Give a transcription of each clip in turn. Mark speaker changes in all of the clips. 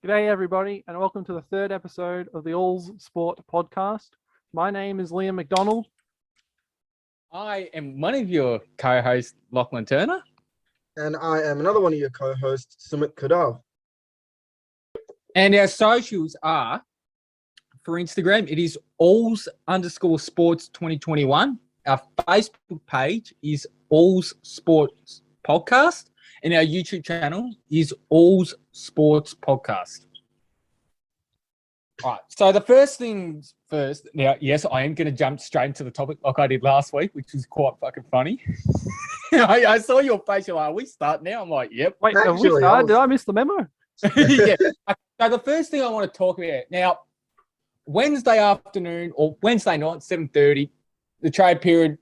Speaker 1: G'day, everybody, and welcome to the third episode of the ALLS Sport podcast. My name is Liam McDonald.
Speaker 2: I am one of your co-hosts, Lachlan Turner.
Speaker 3: And I am another one of your co-hosts, Sumit Kadal.
Speaker 2: And our socials are, for Instagram, it is ALLS_sports 2021. Our Facebook page is ALLS Sports Podcast. And our YouTube channel is ALLS Sports Podcast. All right. So the first things first. Now, yes, I am going to jump straight into the topic like I did last week, which was quite fucking funny. I saw your face. You're like, are we start now? I'm like, yep.
Speaker 1: Wait, have we started? Did I miss the memo?
Speaker 2: Yeah. So the first thing I want to talk about now, Wednesday afternoon or Wednesday night, 7:30, the trade period,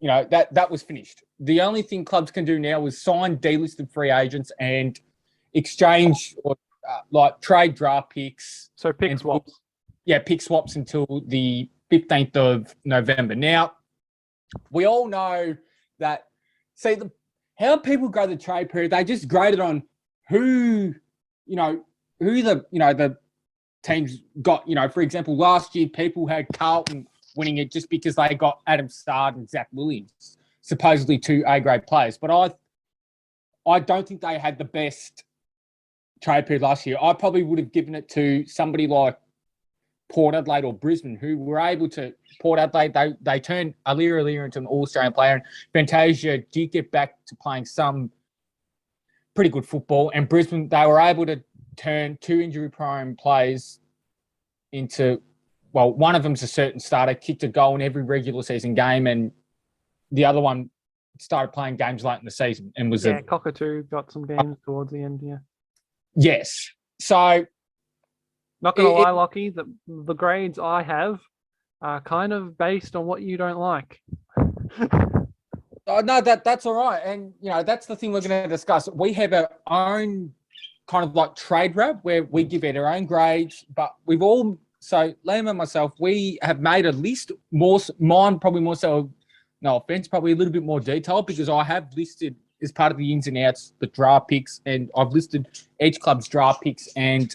Speaker 2: that was finished. The only thing clubs can do now is sign delisted free agents and exchange or trade draft picks.
Speaker 1: So pick swaps.
Speaker 2: Yeah, pick swaps until the 15th of November. Now, we all know that, how people go to the trade period, they just grade it on who the teams got. For example, last year people had Carlton winning it just because they got Adam Sard and Zach Williams, supposedly two A-grade players. But I don't think they had the best trade period last year. I probably would have given it to somebody like Port Adelaide or Brisbane, who were able to. Port Adelaide, they turned Aliir into an All-Australian player, and Fantasia did get back to playing some pretty good football. And Brisbane, they were able to turn two injury-prone players into, well, one of them's a certain starter, kicked a goal in every regular season game, and the other one started playing games late in the season and was
Speaker 1: Cockatoo got some games towards the end. Yeah.
Speaker 2: Yes. So,
Speaker 1: not gonna lie, Lockie, the grades I have are kind of based on what you don't like.
Speaker 2: No, that's all right, and that's the thing we're going to discuss. We have our own kind of like trade wrap where we give it our own grades, but we've all. So Liam and myself, we have made a list. Mine probably more so. No offense, probably a little bit more detailed because I have listed as part of the ins and outs the draft picks, and I've listed each club's draft picks, and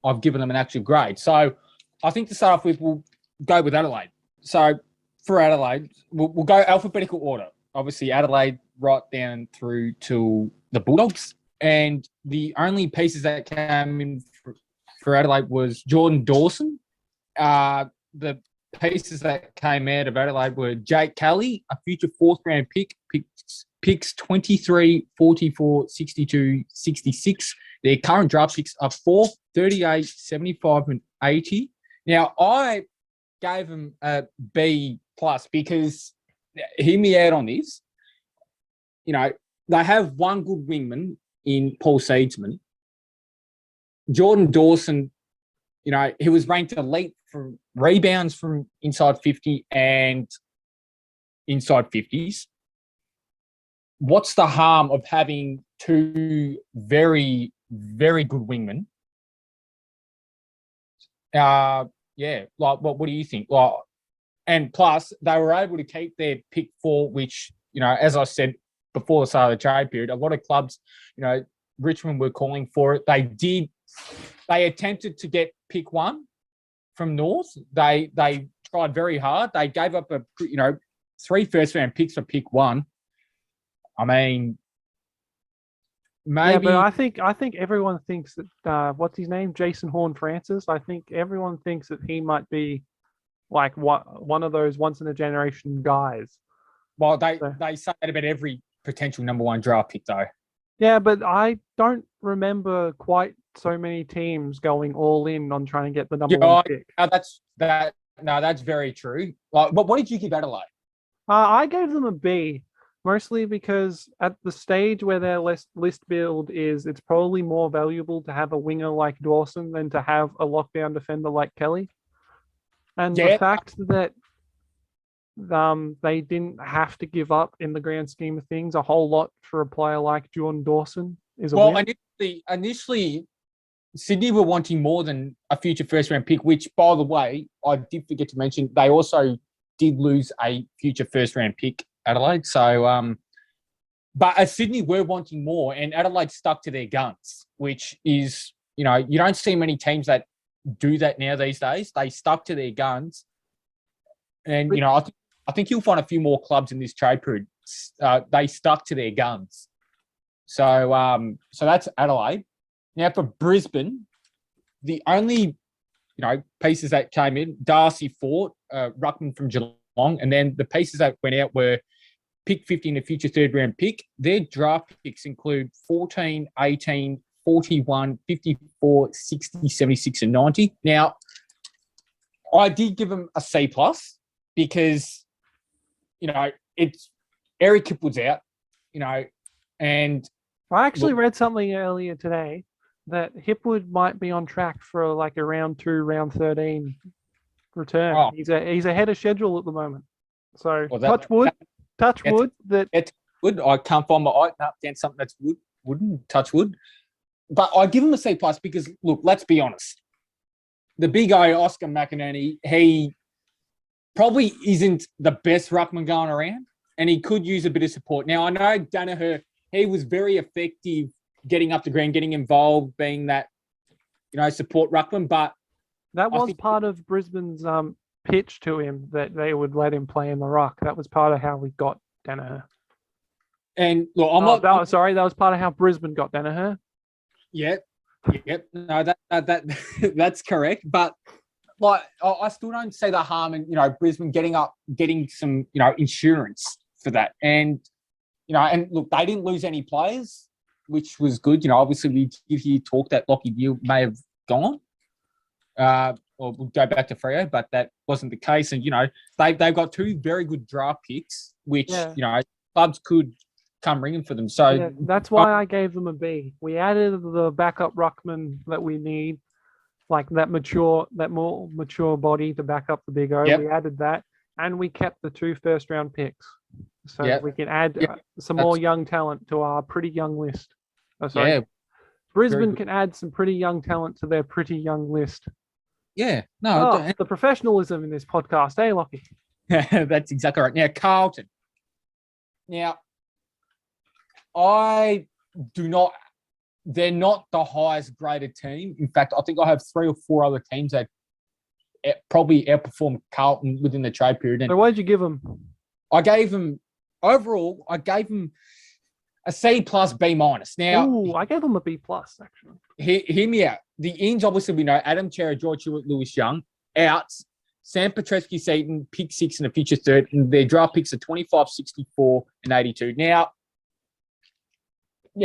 Speaker 2: I've given them an actual grade. So I think to start off with, we'll go with Adelaide. So for Adelaide, we'll go alphabetical order. Obviously, Adelaide right down through to the Bulldogs, and the only pieces that came in for Adelaide was Jordan Dawson. The pieces that came out of Adelaide were Jake Kelly, a future fourth-round picks 23, 44, 62, 66. Their current draft picks are 4, 38, 75, and 80. Now, I gave them a B+ because, hear me out on this, they have one good wingman in Paul Seedsman. Jordan Dawson, he was ranked elite for rebounds from inside 50 and inside 50s. What's the harm of having two very, very good wingmen? What do you think? And plus, they were able to keep their pick 4, which, as I said before the start of the trade period, a lot of clubs, Richmond were calling for it. They attempted to get pick 1 from North. They tried very hard. They gave up 3 first-round picks for pick 1. I mean, maybe.
Speaker 1: Yeah, but I think everyone thinks that what's his name, Jason Horne-Francis. I think everyone thinks that he might be like one of those once in a generation guys.
Speaker 2: Well, they say that about every potential number 1 draft pick, though.
Speaker 1: Yeah, but I don't remember quite so many teams going all in on trying to get the number 1 pick.
Speaker 2: That's very true. But what did you give Adelaide?
Speaker 1: I gave them a B, mostly because at the stage where their list build is, it's probably more valuable to have a winger like Dawson than to have a lockdown defender like Kelly. And the fact that they didn't have to give up in the grand scheme of things a whole lot for a player like Jordan Dawson is a win.
Speaker 2: Initially, Sydney were wanting more than a future first-round pick, which, by the way, I did forget to mention, they also did lose a future first-round pick, Adelaide. So, but Sydney were wanting more, and Adelaide stuck to their guns, which is you know, you don't see many teams that do that now these days. They stuck to their guns. And, you know, I think you'll find a few more clubs in this trade period. They stuck to their guns. So that's Adelaide. Now for Brisbane, the only, you know, pieces that came in, Darcy Fort, ruckman from Geelong, and then the pieces that went out were pick 50 in the future third round pick. Their draft picks include 14, 18, 41, 54, 60, 76, and 90. Now, I did give them a C+ because, you know, it's Eric Kipwood's out, you know, and
Speaker 1: I actually read something earlier today that Hipwood might be on track for like a round 2, round 13 return.
Speaker 2: Oh.
Speaker 1: He's ahead of schedule at the moment. So
Speaker 2: Well,
Speaker 1: touch wood.
Speaker 2: It's wood. I can't find my eye. No, against something that's wooden. Touch wood. But I give him a C+ because, look, let's be honest. The big O, Oscar McInerney, he probably isn't the best ruckman going around, and he could use a bit of support. Now, I know Danaher, he was very effective getting up the ground, getting involved, being that, you know, support ruckman. But
Speaker 1: that was part of Brisbane's pitch to him that they would let him play in the ruck. That was part of how we got Danaher.
Speaker 2: And look,
Speaker 1: that was part of how Brisbane got Danaher.
Speaker 2: Yep. No, that's correct. But like, I still don't see the harm in, you know, Brisbane getting some, you know, insurance for that. And, you know, and look, they didn't lose any players, which was good. You know, obviously we did hear talk that Lockie Deal may have gone. Or we'll go back to Freo, but that wasn't the case. And, you know, they've got 2 very good draft picks, which, you know, clubs could come ringing for them. So
Speaker 1: that's why I gave them a B. We added the backup ruckman that we need, like that more mature body to back up the big O.
Speaker 2: Yep.
Speaker 1: We added that, and we kept the 2 first-round picks, so we can add some more young talent to our pretty young list. Brisbane can add some pretty young talent to their pretty young list.
Speaker 2: Yeah, no,
Speaker 1: the professionalism in this podcast, eh, Lockie?
Speaker 2: That's exactly right. Now, Carlton. Now, they're not the highest graded team. In fact, I think I have 3 or 4 other teams that probably outperformed Carlton within the trade period. And
Speaker 1: so what did you give them?
Speaker 2: I gave them a C+, B-. Now,
Speaker 1: I gave them a B+, actually.
Speaker 2: Hear me out. The ins, obviously, we know Adam Chera, George Hewitt, Lewis Young, outs. Sam Petrescu-Seaton, pick 6 in the future third, and their draft picks are 25, 64, and 82. Now,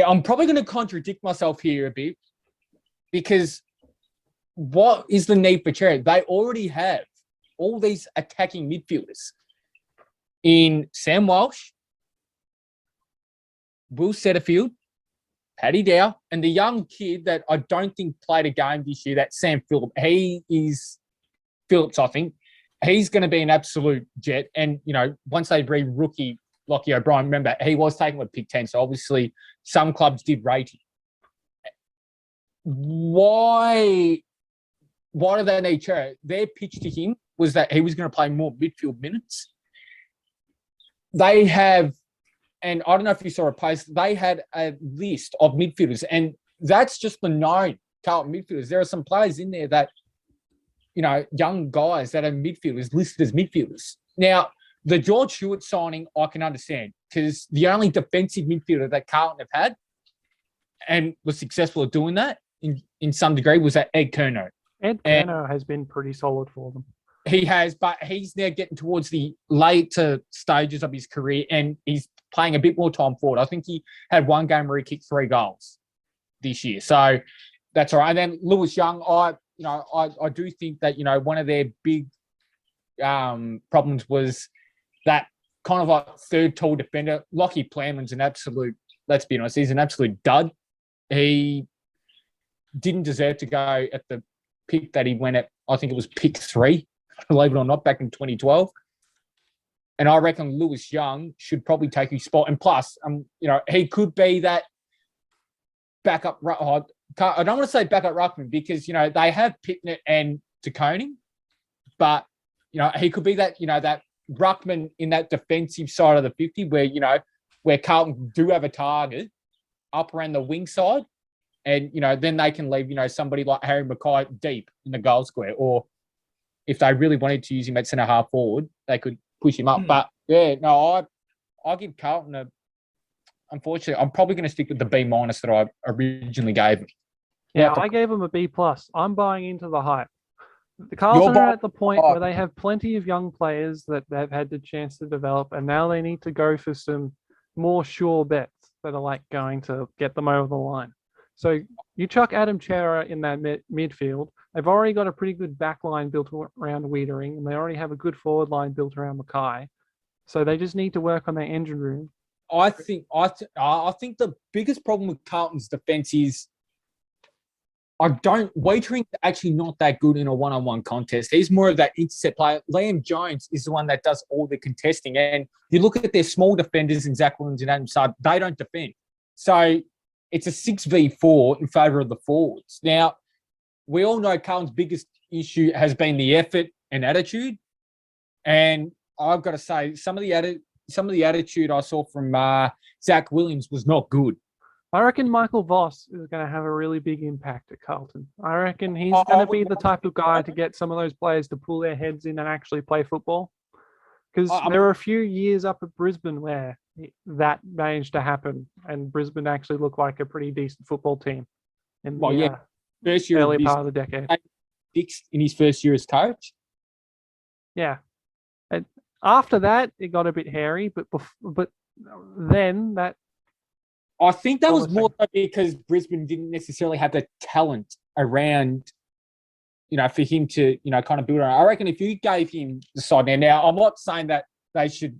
Speaker 2: I'm probably going to contradict myself here a bit because what is the need for Chera? They already have all these attacking midfielders in Sam Walsh, Will Setterfield, Paddy Dow, and the young kid that I don't think played a game this year, that's Sam Phillips. Phillips, I think. He's going to be an absolute jet. And, you know, once they bring rookie Lockie O'Brien, remember, he was taken with pick 10, so obviously some clubs did rate him. Why do they need Chera? Their pitch to him was that he was going to play more midfield minutes. They have, and I don't know if you saw a post, they had a list of midfielders, and that's just the known Carlton midfielders. There are some players in there that, you know, young guys that are midfielders, listed as midfielders. Now, the George Hewitt signing, I can understand, because the only defensive midfielder that Carlton have had and was successful at doing that in some degree was that Ed Curnow.
Speaker 1: Ed Curnow has been pretty solid for them.
Speaker 2: He has, but he's now getting towards the later stages of his career, and he's playing a bit more time forward. I think he had 1 game where he kicked 3 goals this year. So that's all right. And then Lewis Young, I do think that, you know, one of their big problems was that kind of like third tall defender. Lockie Planman's an absolute, let's be honest, he's an absolute dud. He didn't deserve to go at the pick that he went at. I think it was pick 3, believe it or not, back in 2012. And I reckon Lewis Young should probably take his spot. And plus, you know, he could be that backup. I don't want to say backup ruckman because, you know, they have Pittnett and Taconi, but, you know, he could be that, you know, that ruckman in that defensive side of the 50 where, you know, where Carlton do have a target up around the wing side. And, then they can leave, somebody like Harry Mackay deep in the goal square. Or if they really wanted to use him at centre half forward, they could push him up. But, yeah, no, I give Carlton unfortunately, I'm probably going to stick with the B- that I originally gave him.
Speaker 1: Yeah, I gave them a B+. I'm buying into the hype. The Carlton are at the point where they have plenty of young players that they've had the chance to develop, and now they need to go for some more sure bets that are going to get them over the line. So you chuck Adam Chera in that midfield. They've already got a pretty good back line built around Wiedering, and they already have a good forward line built around Mackay. So they just need to work on their engine room.
Speaker 2: I think the biggest problem with Carlton's defense is Waitering's actually not that good in a one-on-one contest. He's more of that intercept player. Liam Jones is the one that does all the contesting. And you look at their small defenders in Zach Williams and Adam Saad, they don't defend. So it's a 6v4 in favour of the forwards. Now, we all know Carlton's biggest issue has been the effort and attitude. And I've got to say, some of the attitude I saw from Zach Williams was not good.
Speaker 1: I reckon Michael Voss is going to have a really big impact at Carlton. I reckon he's going to be the type of guy to get some of those players to pull their heads in and actually play football. Because there were a few years up at Brisbane where that managed to happen, and Brisbane actually looked like a pretty decent football team in the
Speaker 2: first year
Speaker 1: early part of the decade.
Speaker 2: Sixth in his first year as coach.
Speaker 1: Yeah. And after that, it got a bit hairy, but then that.
Speaker 2: I think that was more because Brisbane didn't necessarily have the talent around, for him to, kind of build on. I reckon if you gave him the side now, I'm not saying that they should,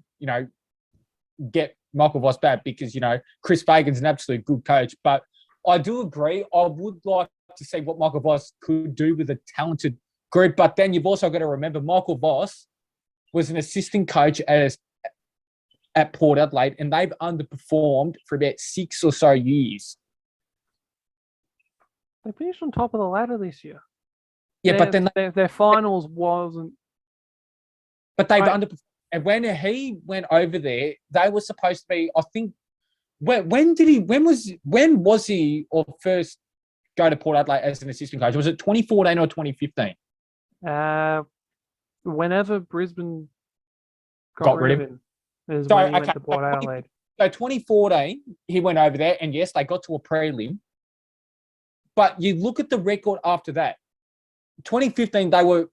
Speaker 2: get Michael Voss back because, Chris Fagan's an absolute good coach. But I do agree. I would like to see what Michael Voss could do with a talented group. But then you've also got to remember Michael Voss was an assistant coach at Port Adelaide, and they've underperformed for about 6 or so years.
Speaker 1: They finished on top of the ladder this year.
Speaker 2: Yeah, but then
Speaker 1: their finals wasn't.
Speaker 2: But they've underperformed. And when he went over there, they were supposed to be. I think. When was he or first go to Port Adelaide as an assistant coach? Was it 2014 or 2015?
Speaker 1: Whenever Brisbane got rid of him. Is
Speaker 2: So,
Speaker 1: when he went to Port Adelaide.
Speaker 2: So 2014, he went over there, and yes, they got to a prelim. But you look at the record after that. 2015, they were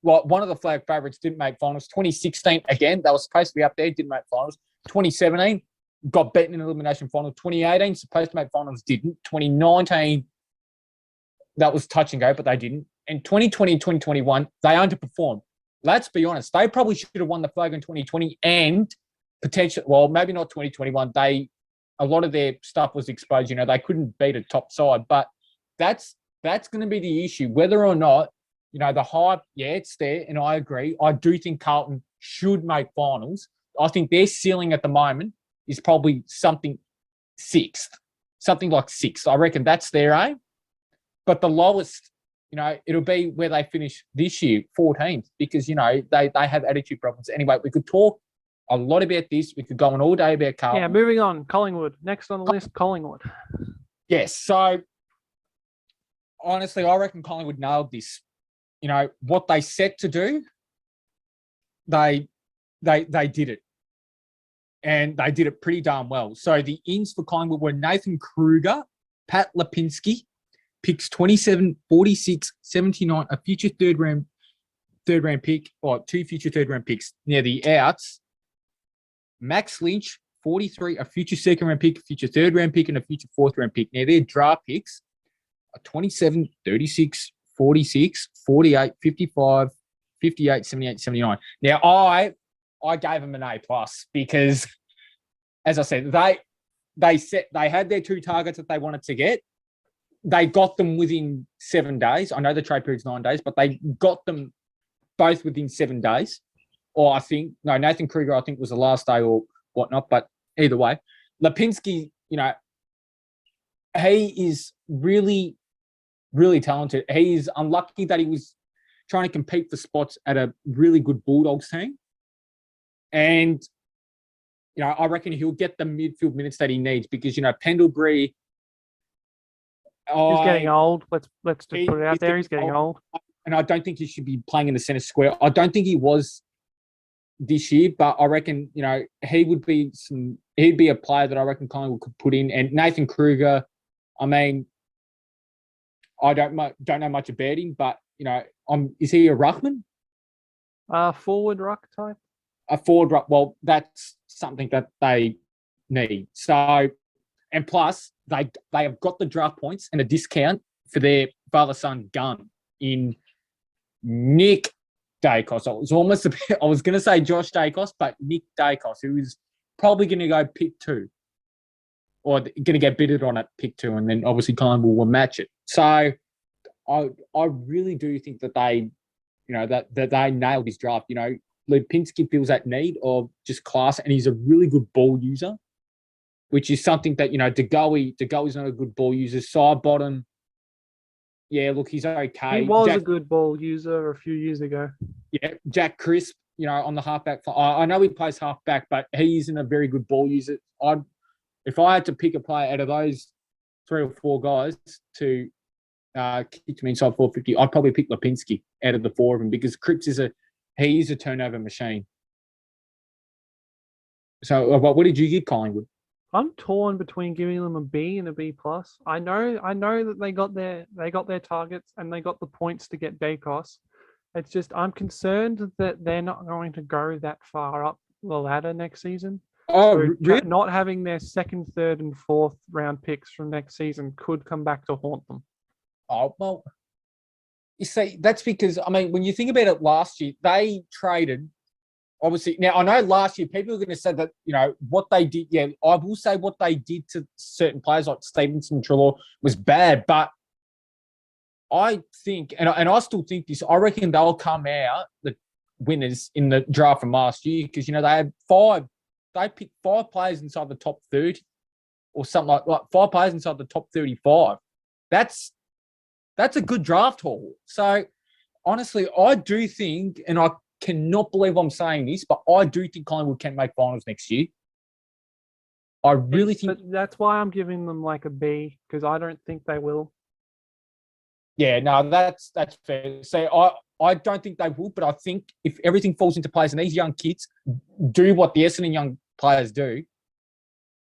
Speaker 2: one of the flag favourites, didn't make finals. 2016, again, they were supposed to be up there, didn't make finals. 2017, got beaten in elimination final. 2018, supposed to make finals, didn't. 2019, that was touch and go, but they didn't. And 2020 and 2021, they underperformed. Let's be honest. They probably should have won the flag in 2020 and potentially, well, maybe not 2021. A lot of their stuff was exposed. They couldn't beat a top side, but that's going to be the issue. Whether or not, the hype, yeah, it's there, and I agree. I do think Carlton should make finals. I think their ceiling at the moment is probably something like sixth. I reckon that's their aim. But the lowest, it'll be where they finish this year, 14th, because, they have attitude problems. Anyway, we could talk a lot about this. We could go on all day about Carlton.
Speaker 1: Yeah, moving on. Collingwood. Next on the list, Collingwood.
Speaker 2: Yes. So, honestly, I reckon Collingwood nailed this. What they set to do, they did it. And they did it pretty darn well. So, the ins for Collingwood were Nathan Kruger, Pat Lipinski, picks 27, 46, 79, a future third round pick, or 2 future third round picks. Now the outs, Max Lynch, 43, a future second round pick, a future third round pick, and a future fourth round pick. Now their draft picks are 27, 36, 46, 48, 55, 58, 78, 79. Now I gave them an A+ because, as I said, they had their 2 targets that they wanted to get. They got them within 7 days. I know the trade period's 9 days, but they got them both within 7 days. Or Nathan Kruger, I think, was the last day or whatnot. But either way, Lipinski, he is really, really talented. He is unlucky that he was trying to compete for spots at a really good Bulldogs team. And, I reckon he'll get the midfield minutes that he needs because, Pendlebury,
Speaker 1: He's getting
Speaker 2: I
Speaker 1: old. Let's just
Speaker 2: He-
Speaker 1: put it out
Speaker 2: he's
Speaker 1: there. He's
Speaker 2: getting
Speaker 1: getting old.
Speaker 2: and I don't think he should be playing in the centre square. I don't think he was this year, but I reckon he would be he'd be a player that I reckon Collingwood could put in. And Nathan Kruger, I mean, I don't know much about him, but is he a ruckman?
Speaker 1: Forward ruck type.
Speaker 2: A forward ruck. Well, that's something that they need. So, and plus they have got the draft points and a discount for their father-son gun in Nick Dacos. I was going to say Josh Dacos, but Nick Dacos, who is probably going to go pick 2 or going to get bidded on at pick 2, and then obviously Collingwood will match it. So I really do think that they, that they nailed his draft. Lipinski feels that need of just class, and he's a really good ball user, which is something that, DeGoey's not a good ball user. Side bottom, yeah, look, he's okay.
Speaker 1: He was a good ball user a few years ago.
Speaker 2: Yeah, Jack Crisp, on the halfback. I know he plays halfback, but he isn't a very good ball user. If I had to pick a player out of those 3 or 4 guys to kick me inside 450, I'd probably pick Lipinski out of the 4 of them, because Cripps is a turnover machine. So, what did you give Collingwood?
Speaker 1: I'm torn between giving them a B and a B plus. I know that they got their targets and they got the points to get Dacos. It's just I'm concerned that they're not going to go that far up the ladder next season.
Speaker 2: Oh,
Speaker 1: So
Speaker 2: really?
Speaker 1: not having their 2nd, 3rd, and 4th round picks from next season could come back to haunt them.
Speaker 2: Oh, well, you see, that's because, when you think about it, last year, they traded, obviously. Now, I know last year people are going to say that, what they did, yeah, I will say what they did to certain players like Stevenson and Trelaw was bad, but I think, and I still think this, I reckon they'll come out, the winners in the draft from last year, because, they picked 5 players inside the top 30 or something like 5 players inside the top 35. That's a good draft haul. So, honestly, I do think, and I cannot believe I'm saying this, but I do think Collingwood can make finals next year. I really think.
Speaker 1: But that's why I'm giving them like a B, because I don't think they will.
Speaker 2: Yeah, no, that's fair. So I don't think they will, but I think if everything falls into place and these young kids do what the Essendon young players do,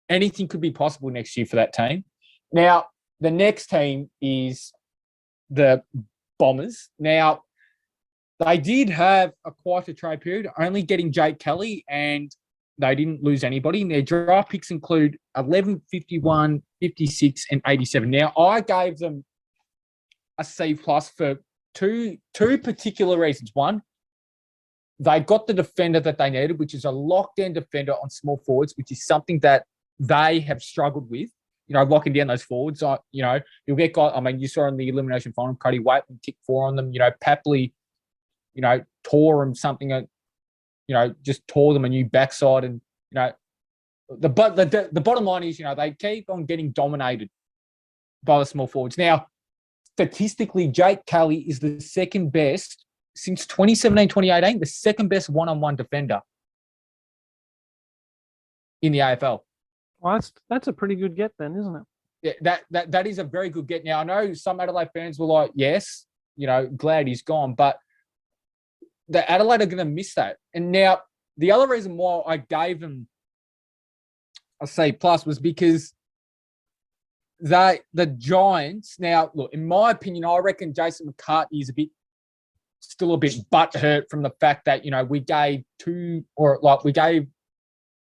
Speaker 2: anything could be possible next year for that team. Now, the next team is the Bombers. Now, they did have quite a trade period, only getting Jake Kelly, and they didn't lose anybody. And their draft picks include 11, 51, 56, and 87. Now, I gave them a C+ for two particular reasons. One, they got the defender that they needed, which is a lockdown defender on small forwards, which is something that they have struggled with. Locking down those forwards. You'll get guys. You saw in the elimination final, Cody Waitman kicked 4 on them. Papley, tore them something. Just tore them a new backside, and the bottom line is, they keep on getting dominated by the small forwards. Now, statistically, Jake Kelly is the second best since 2017, 2018, the second best one-on-one defender in the AFL.
Speaker 1: Well, that's a pretty good get then, isn't it?
Speaker 2: Yeah, that is a very good get. Now, I know some Adelaide fans were like, yes, glad he's gone, but the Adelaide are going to miss that. And now, the other reason why I gave them a C+ was because the Giants, now, look, in my opinion, I reckon Jason McCartney is still a bit butthurt from the fact that, we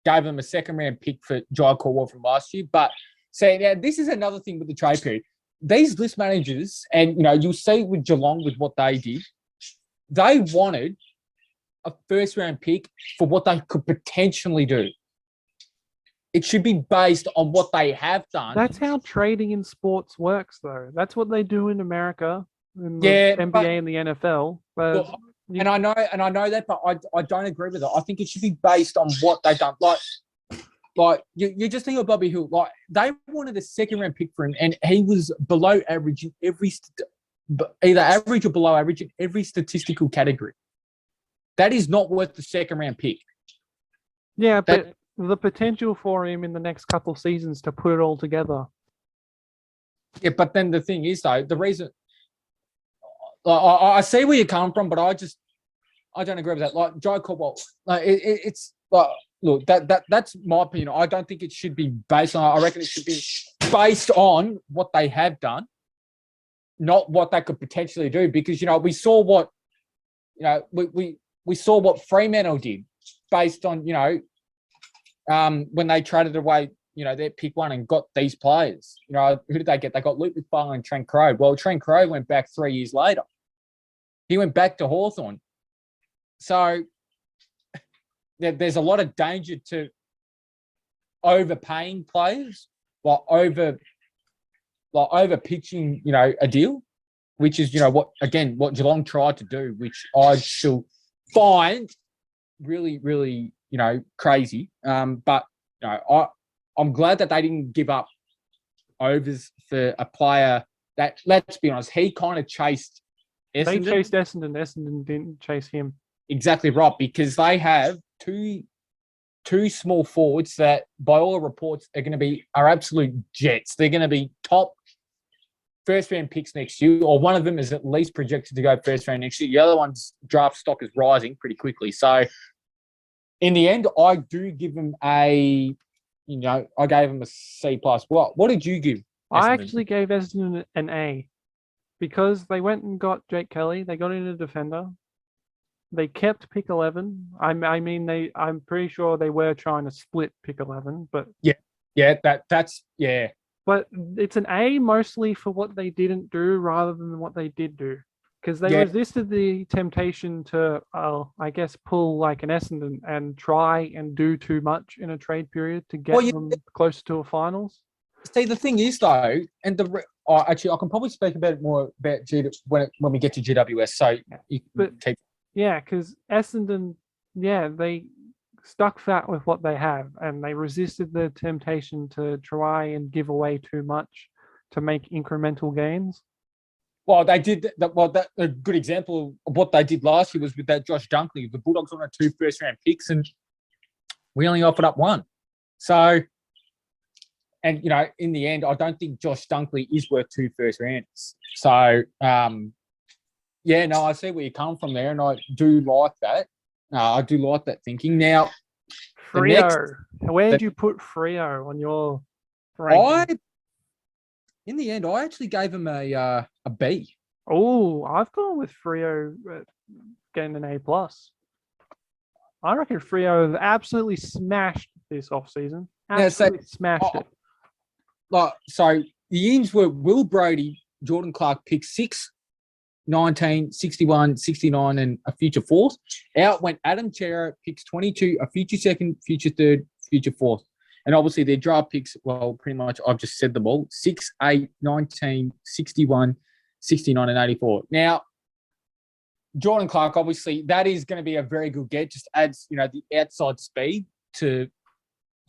Speaker 2: gave them a 2nd round pick for Jai Caldwell from last year. But now this is another thing with the trade period. These list managers, and you'll see with Geelong with what they did, they wanted a 1st round pick for what they could potentially do. It should be based on what they have done.
Speaker 1: That's how trading in sports works, though. That's what they do in America, in the NBA and the NFL. But
Speaker 2: look, and I know that, but I don't agree with it. I think it should be based on what they've done. Like you just think of Bobby Hill. Like, they wanted a 2nd round pick for him, and he was below average in either average or below average in every statistical category. That is not worth the 2nd round pick.
Speaker 1: Yeah, but the potential for him in the next couple of seasons to put it all together.
Speaker 2: Yeah, but then the thing is, though, the reason I see where you're coming from, but I don't agree with that. Like Joe Caldwell, like it's like, look, that's my opinion. I don't think it should be based on. I reckon it should be based on what they have done, not what they could potentially do. Because we saw what we saw what Fremantle did based on when they traded away their pick one and got these players. Who did they get? They got Luke McFarlane and Trent Crowe. Well, Trent Crowe went back 3 years later. He went back to Hawthorn. So there's a lot of danger to overpaying players, like over pitching, a deal, which is what Geelong tried to do, which I still find really, really, crazy. But I'm glad that they didn't give up overs for a player that, let's be honest, he kind of chased Essendon.
Speaker 1: They chased Essendon. Essendon didn't chase him.
Speaker 2: Exactly right, because they have two small forwards that, by all reports, are absolute jets. They're going to be top first round picks next year, or one of them is at least projected to go first round next year. The other one's draft stock is rising pretty quickly. So, in the end, I do give them I gave them a C+. What did you give Essendon?
Speaker 1: I actually gave Essendon an A because they went and got Jake Kelly. They got in a defender. They kept pick 11. I'm pretty sure they were trying to split pick 11, but
Speaker 2: that's.
Speaker 1: But it's an A mostly for what they didn't do rather than what they did do, because they resisted the temptation to, I guess, pull like an Essendon and try and do too much in a trade period to get them closer to a finals.
Speaker 2: See, the thing is though, and actually, I can probably speak a bit more about when we get to GWS. So,
Speaker 1: because Essendon, they stuck fat with what they have, and they resisted the temptation to try and give away too much to make incremental gains.
Speaker 2: Well, they did that. Well, a good example of what they did last year was with that Josh Dunkley. The Bulldogs wanted 2 first-round picks, and we only offered up 1. So, and in the end, I don't think Josh Dunkley is worth 2 first rounds. So, I see where you come from there, and I do like that. I do like that thinking. Now,
Speaker 1: Freo. Where did you put Freo on your ranking?
Speaker 2: In the end, I actually gave him a B.
Speaker 1: Oh, I've gone with Freo getting an A+. I reckon Freo have absolutely smashed this offseason. Absolutely smashed it.
Speaker 2: So the ins were Will Brodie, Jordan Clark picked 6, 19, 61, 69, and a future fourth. Out went Adam Chera, picks 22, a future second, future third, future fourth. And obviously their draft picks, well, pretty much I've just said them all, 6, 8, 19, 61, 69, and 84. Now, Jordan Clark, obviously, that is going to be a very good get. Just adds, the outside speed to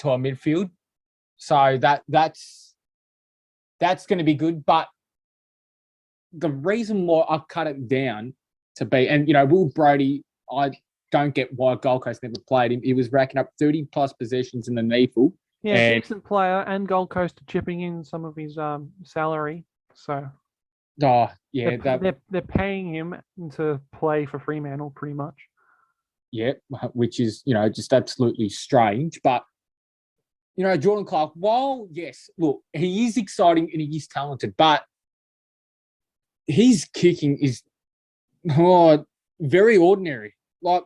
Speaker 2: our midfield. So that's going to be good. But the reason why I cut it down to B, and, Will Brodie, I don't get why Gold Coast never played him. He was racking up 30-plus possessions in the NEFL.
Speaker 1: Yeah, decent player, and Gold Coast are chipping in some of his salary. So, they're paying him to play for Fremantle pretty much.
Speaker 2: Yeah, which is, just absolutely strange. But, Jordan Clark, while, yes, look, he is exciting and he is talented, but his kicking is very ordinary. Like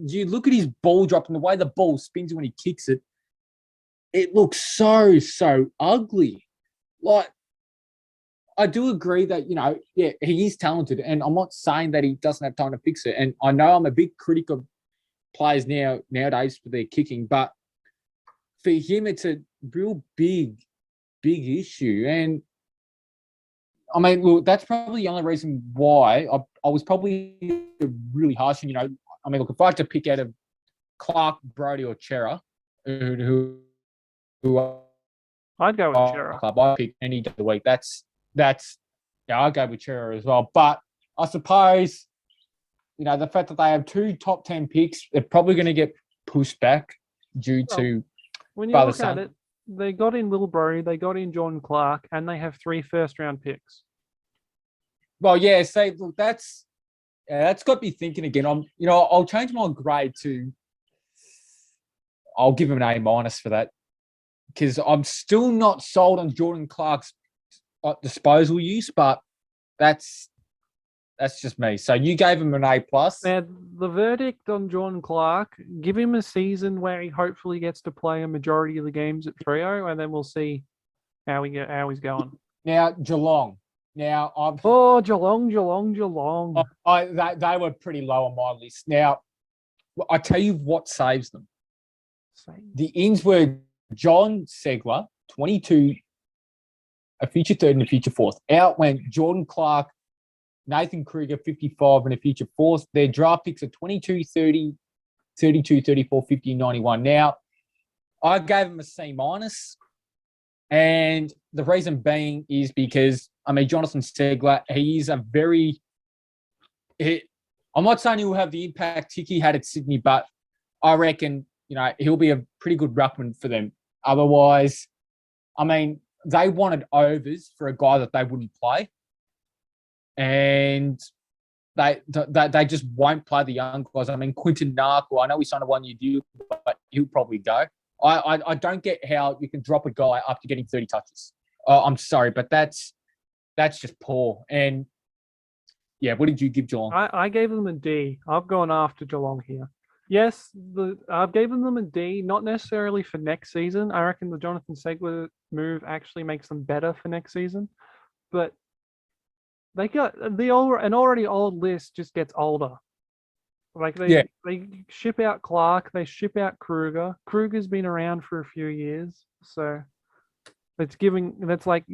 Speaker 2: you look at his ball drop and the way the ball spins when he kicks it, it looks so ugly. Like, I do agree that, he is talented, and I'm not saying that he doesn't have time to fix it. And I know I'm a big critic of players nowadays for their kicking, but for him, it's a real big issue. And I mean, look, that's probably the only reason why I was probably really harsh. And, look, if I had to pick out of Clark, Brodie, or Chera, who
Speaker 1: I'd go with Chera.
Speaker 2: I pick any day of the week. I'd go with Chera as well. But I suppose, the fact that they have 2 top 10 picks, they're probably going to get pushed back due to
Speaker 1: when you look at it, they got in Little Bro, they got in Jordan Clark, and they have 3 first-round picks.
Speaker 2: Well, yeah. See, look, that's got me thinking again. I'll change my grade to. I'll give him an A- for that because I'm still not sold on Jordan Clark's disposal use, but that's just me. So you gave him an A+.
Speaker 1: Now, the verdict on Jordan Clark, give him a season where he hopefully gets to play a majority of the games at Freo, and then we'll see how he's going.
Speaker 2: Now, Geelong. Now,
Speaker 1: Geelong.
Speaker 2: they were pretty low on my list. Now, I tell you what saves them. The ins were John Segler, 22, a future third and a future fourth. Out went Jordan Clark, Nathan Kruger, 55 and a future fourth. Their draft picks are 22, 30, 32, 34, 50, 91. Now, I gave them a C-. And the reason being is because, Jonathan Segler, he's I'm not saying he'll have the impact Tiki had at Sydney, but I reckon, he'll be a pretty good ruckman for them. Otherwise, they wanted overs for a guy that they wouldn't play. And they just won't play the young guys. Quinton Narkle, I know he signed a 1-year deal, but he'll probably go. I don't get how you can drop a guy after getting 30 touches. I'm sorry, but that's just poor. And, yeah, what did you give Geelong?
Speaker 1: I gave them a D. I've gone after Geelong here. Yes, I've given them a D, not necessarily for next season. I reckon the Jonathan Segler move actually makes them better for next season. But they got an already old list just gets older. Like they ship out Clark, they ship out Kruger. Kruger's been around for a few years, so that's like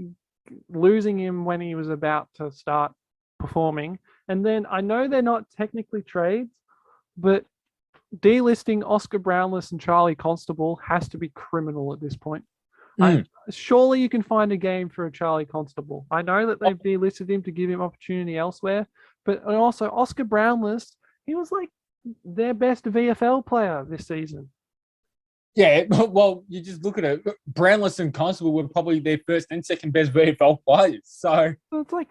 Speaker 1: losing him when he was about to start performing. And then I know they're not technically trades, but delisting Oscar Brownless and Charlie Constable has to be criminal at this point. Surely you can find a game for a Charlie Constable. I know that they've delisted him to give him opportunity elsewhere, but also Oscar Brownless, he was like their best VFL player this season.
Speaker 2: Yeah, well, you just look at it. Brownless and Constable were probably their first and second best VFL players. So
Speaker 1: it's like,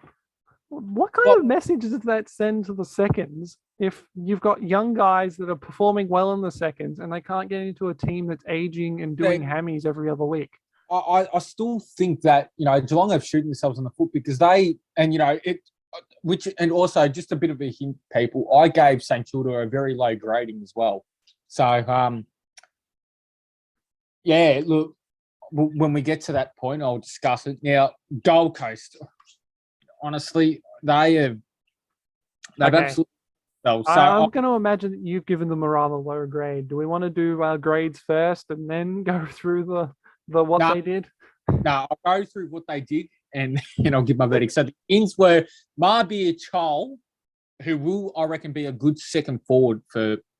Speaker 1: what kind of message does that send to the seconds if you've got young guys that are performing well in the seconds and they can't get into a team that's aging and doing hammies every other week?
Speaker 2: I still think that, Geelong have shooting themselves in the foot because and also just a bit of a hint, people, I gave St Kilda a very low grading as well. So, yeah, look, when we get to that point, I'll discuss it. Now, Gold Coast, honestly, they've absolutely. So
Speaker 1: I'm going to imagine that you've given them a rather low grade. Do we want to do grades first and then go through they did?
Speaker 2: No, I'll go through what they did and I'll give my verdict. So the ins were Marbia Chol, who will, I reckon, be a good second forward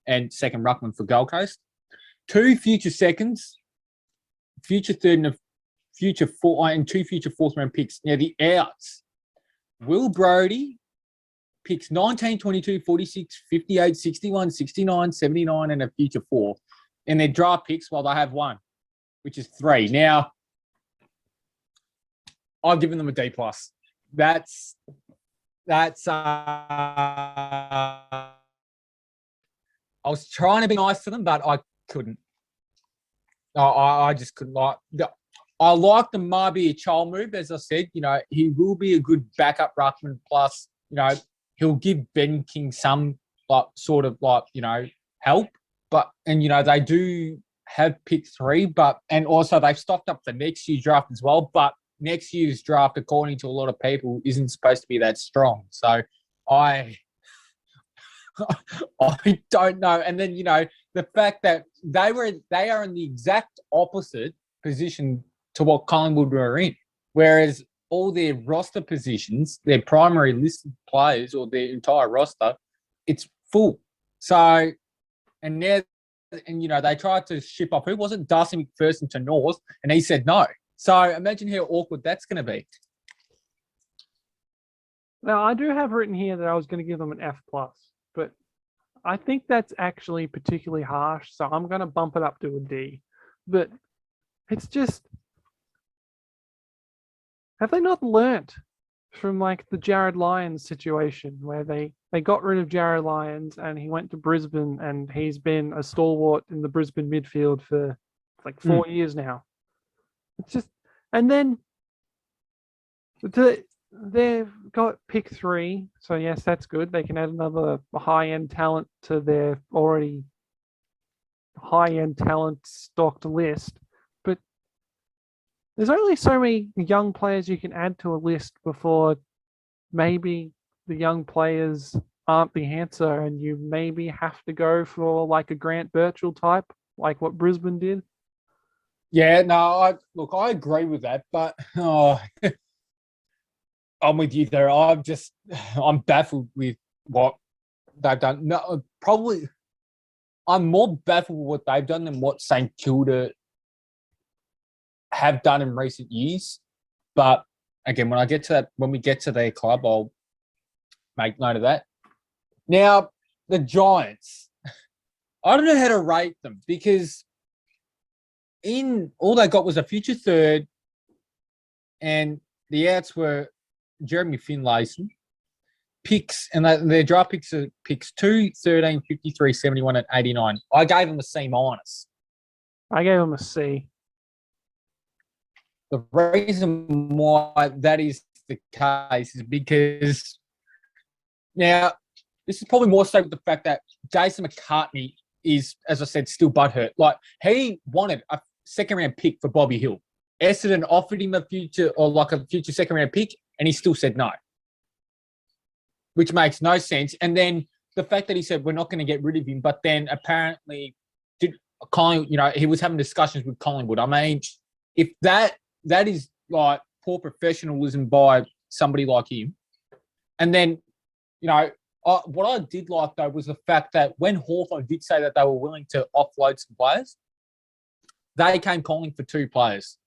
Speaker 2: and second ruckman for Gold Coast. 2 future seconds, future third and a future fourth, and 2 future fourth round picks. Now the outs, Will Brodie, picks 19, 22, 46, 58, 61, 69, 79, and a future fourth. And their draft picks, well, they have 1, which is 3. Now, I've given them a D+. That's I was trying to be nice to them, but I couldn't. I just couldn't. I like the Marbia Child move, as I said. He will be a good backup ruckman. Plus, he'll give Ben King some sort of help. But they do have pick 3, and also they've stocked up the next year's draft as well. But next year's draft, according to a lot of people, isn't supposed to be that strong. So I don't know. And then the fact that they are in the exact opposite position to what Collingwood were in, whereas all their roster positions, their primary listed players or their entire roster, it's full. So, and now, they tried to ship up, who was it? Darcy McPherson to North, and he said no. So imagine how awkward that's going to be.
Speaker 1: Now, I do have written here that I was going to give them an F+, but I think that's actually particularly harsh, so I'm going to bump it up to a D. But it's just, have they not learnt from like the Jared Lyons situation where they got rid of Jared Lyons and he went to Brisbane and he's been a stalwart in the Brisbane midfield for like 4 years now. It's just, and then they've got pick 3, so yes, that's good. They can add another high-end talent to their already high-end talent stocked list. But there's only so many young players you can add to a list before maybe the young players aren't the answer, and you maybe have to go for like a Grant Birchall type, like what Brisbane did.
Speaker 2: Yeah, no, I agree with that, but I'm with you there. I'm baffled with what they've done. No, probably I'm more baffled with what they've done than what St Kilda have done in recent years. But again, when we get to their club, I'll make note of that. Now, the Giants, I don't know how to rate them because all they got was a future third, and the outs were Jeremy Finlayson, picks, and their draft picks are picks 2, 13, 53, 71, and 89. I gave them a C-.
Speaker 1: I gave them a C.
Speaker 2: The reason why that is the case is because now this is probably more so with the fact that Jason McCartney is, as I said, still butthurt. Like, he wanted a second-round pick for Bobby Hill. Essendon offered him a future second-round pick, and he still said no, which makes no sense. And then the fact that he said we're not going to get rid of him, but then apparently he was having discussions with Collingwood. I mean, if that is like poor professionalism by somebody like him. And then, what I did like, though, was the fact that when Hawthorn did say that they were willing to offload some players, they came calling for 2 players,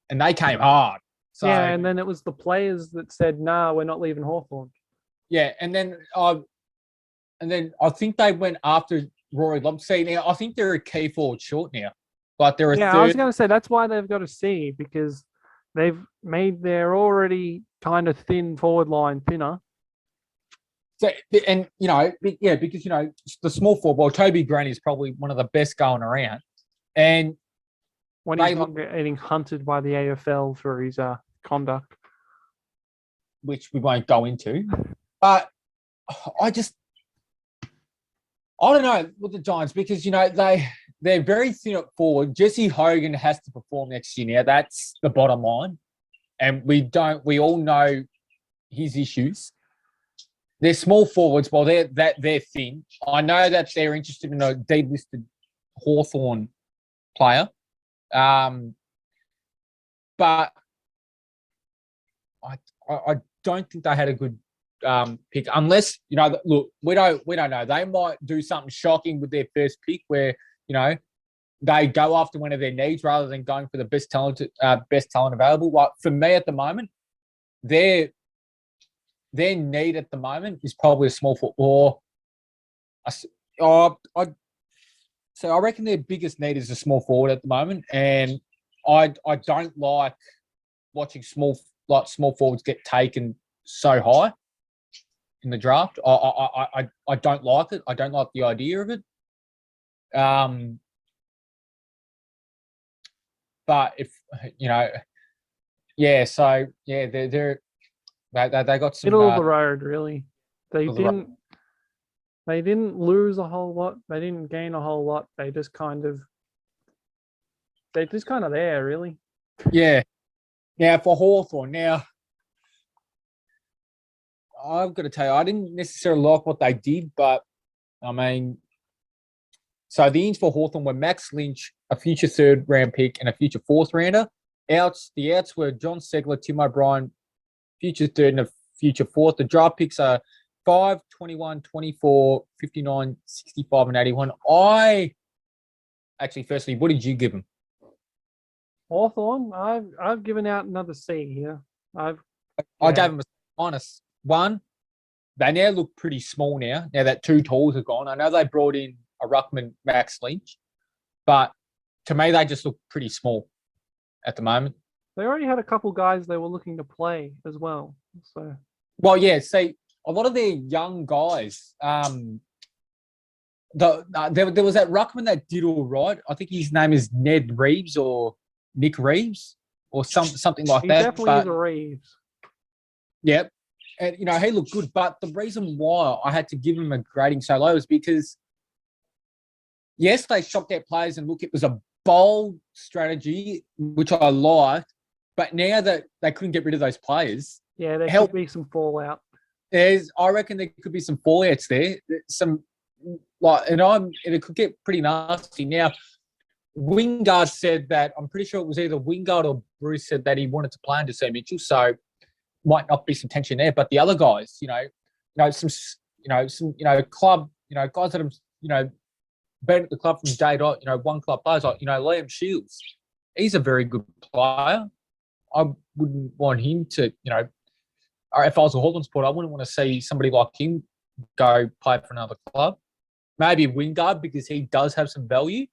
Speaker 2: and they came hard. So,
Speaker 1: yeah, and then it was the players that said, "Nah, we're not leaving Hawthorn."
Speaker 2: Yeah, and then I think they went after Rory Lobb. Now, I think they're a key forward short now. But they're a third.
Speaker 1: I was going to say that's why they've got a C, because they've made their already kind of thin forward line thinner.
Speaker 2: So, and because the small forward, well, Toby Green is probably one of the best going around, and
Speaker 1: when he's not getting hunted by the AFL for his conduct,
Speaker 2: which we won't go into. But I don't know with the Giants because they're very thin at forward. Jesse Hogan has to perform next year. Now that's the bottom line, and we all know his issues. They're small forwards, while they're thin. I know that they're interested in a delisted Hawthorn player, but I don't think they had a good pick, unless look, we don't know. They might do something shocking with their first pick, where they go after one of their needs rather than going for the best talent available. Like, for me at the moment, their need at the moment is probably a small forward. So I reckon their biggest need is a small forward at the moment, and I don't like watching small forwards get taken so high in the draft. I don't like it. I don't like the idea of it. But if so they got some
Speaker 1: middle of the road, really. They didn't lose a whole lot. They didn't gain a whole lot. They're just kind of there, really.
Speaker 2: Yeah. Now for Hawthorn, I've got to tell you, I didn't necessarily like what they did, but I mean, so the ins for Hawthorn were Max Lynch, a future 3rd round pick, and a future 4th rounder. The outs were John Segler, Tim O'Brien, future 3rd and a future 4th. The draft picks are 5, 21, 24, 59, 65, and 81. Firstly, what did you give them?
Speaker 1: Hawthorn, I've given out another C here.
Speaker 2: I gave them a -1. They now look pretty small now that 2 talls are gone. I know they brought in a ruckman, Max Lynch, but to me, they just look pretty small at the moment.
Speaker 1: They already had a couple guys they were looking to play as well. So
Speaker 2: Well, yeah. See, a lot of their young guys. There was that ruckman that did all right. I think his name is Ned Reeves or Nick Reeves or something like
Speaker 1: he
Speaker 2: that.
Speaker 1: definitely is a Reeves.
Speaker 2: Yep. And, he looked good. But the reason why I had to give him a grading so low is because, yes, they shopped out players and look, it was a bold strategy, which I liked. But now that they couldn't get rid of those players,
Speaker 1: Yeah, there could be some fallout.
Speaker 2: I reckon there could be some fallouts there. And it could get pretty nasty. Now, Wingard said that, I'm pretty sure it was either Wingard or Bruce said that he wanted to play under Sir Mitchell, so might not be some tension there. But the other guys, some club, guys that have, been at the club from day dot, one club players like, Liam Shields. He's a very good player. I wouldn't want him to, if I was a Hawthorn supporter, I wouldn't want to see somebody like him go play for another club. Maybe Wingard because he does have some value,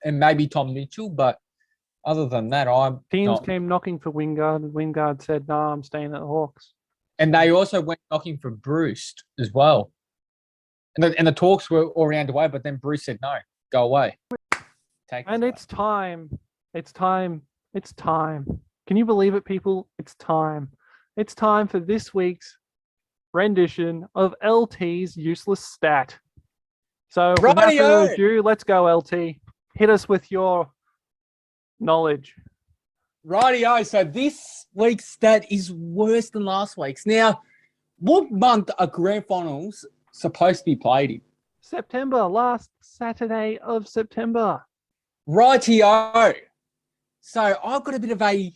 Speaker 2: and maybe Tom Mitchell. But other than that,
Speaker 1: Teams came knocking for Wingard, and Wingard said, "No, I'm staying at the Hawks."
Speaker 2: And they also went knocking for Bruce as well. And the talks were all around away, but then Bruce said, "No, go away."
Speaker 1: It's time. It's time. It's time. Can you believe it, people? It's time. It's time for this week's rendition of LT's useless stat. So, without further ado, let's go, LT. Hit us with your knowledge.
Speaker 2: Rightio. So this week's stat is worse than last week's. Now, what month are grand finals supposed to be played in?
Speaker 1: September, last Saturday of September.
Speaker 2: Rightio. So I've got a bit of a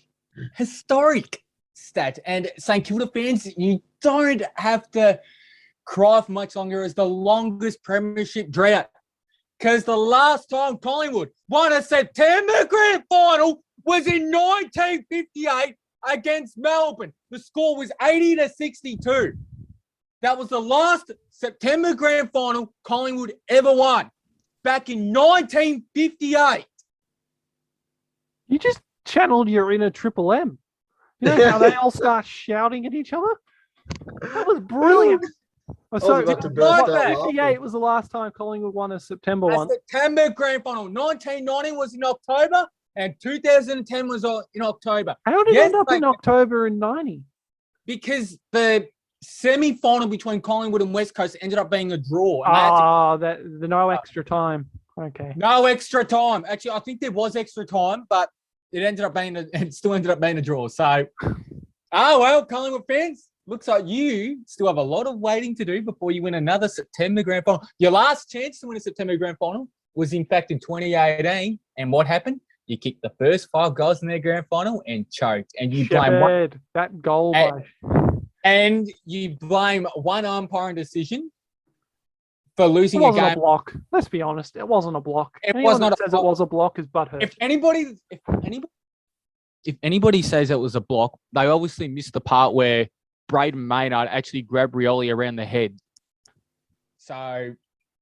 Speaker 2: historic stat. And St Kilda fans, you don't have to cry for much longer as the longest premiership drought. Because the last time Collingwood won a September grand final was in 1958 against Melbourne. The score was 80-62. That was the last September grand final Collingwood ever won, back in 1958.
Speaker 1: You just channeled your inner Triple M. You know how they all start shouting at each other? That was brilliant. So, 58 was the last time Collingwood won a September one.
Speaker 2: September grand final. 1990 was in October, and 2010 was in October.
Speaker 1: How did it end up in October in 90?
Speaker 2: Because the semi-final between Collingwood and West Coast ended up being a draw.
Speaker 1: The no extra time. Okay.
Speaker 2: No extra time. Actually, I think there was extra time, but it still ended up being a draw. So, Collingwood fans, looks like you still have a lot of waiting to do before you win another September grand final. Your last chance to win a September grand final was, in fact, in 2018. And what happened? You kicked the first 5 goals in their grand final and choked. And you blame
Speaker 1: that goal.
Speaker 2: And you blame one umpiring decision for losing
Speaker 1: a game. It wasn't
Speaker 2: a
Speaker 1: block. Let's be honest. It wasn't a block.
Speaker 2: Anyone that
Speaker 1: says it was a block is butthurt.
Speaker 2: If anybody says it was a block, they obviously missed the part where Braden Maynard actually grabbed Rioli around the head. So,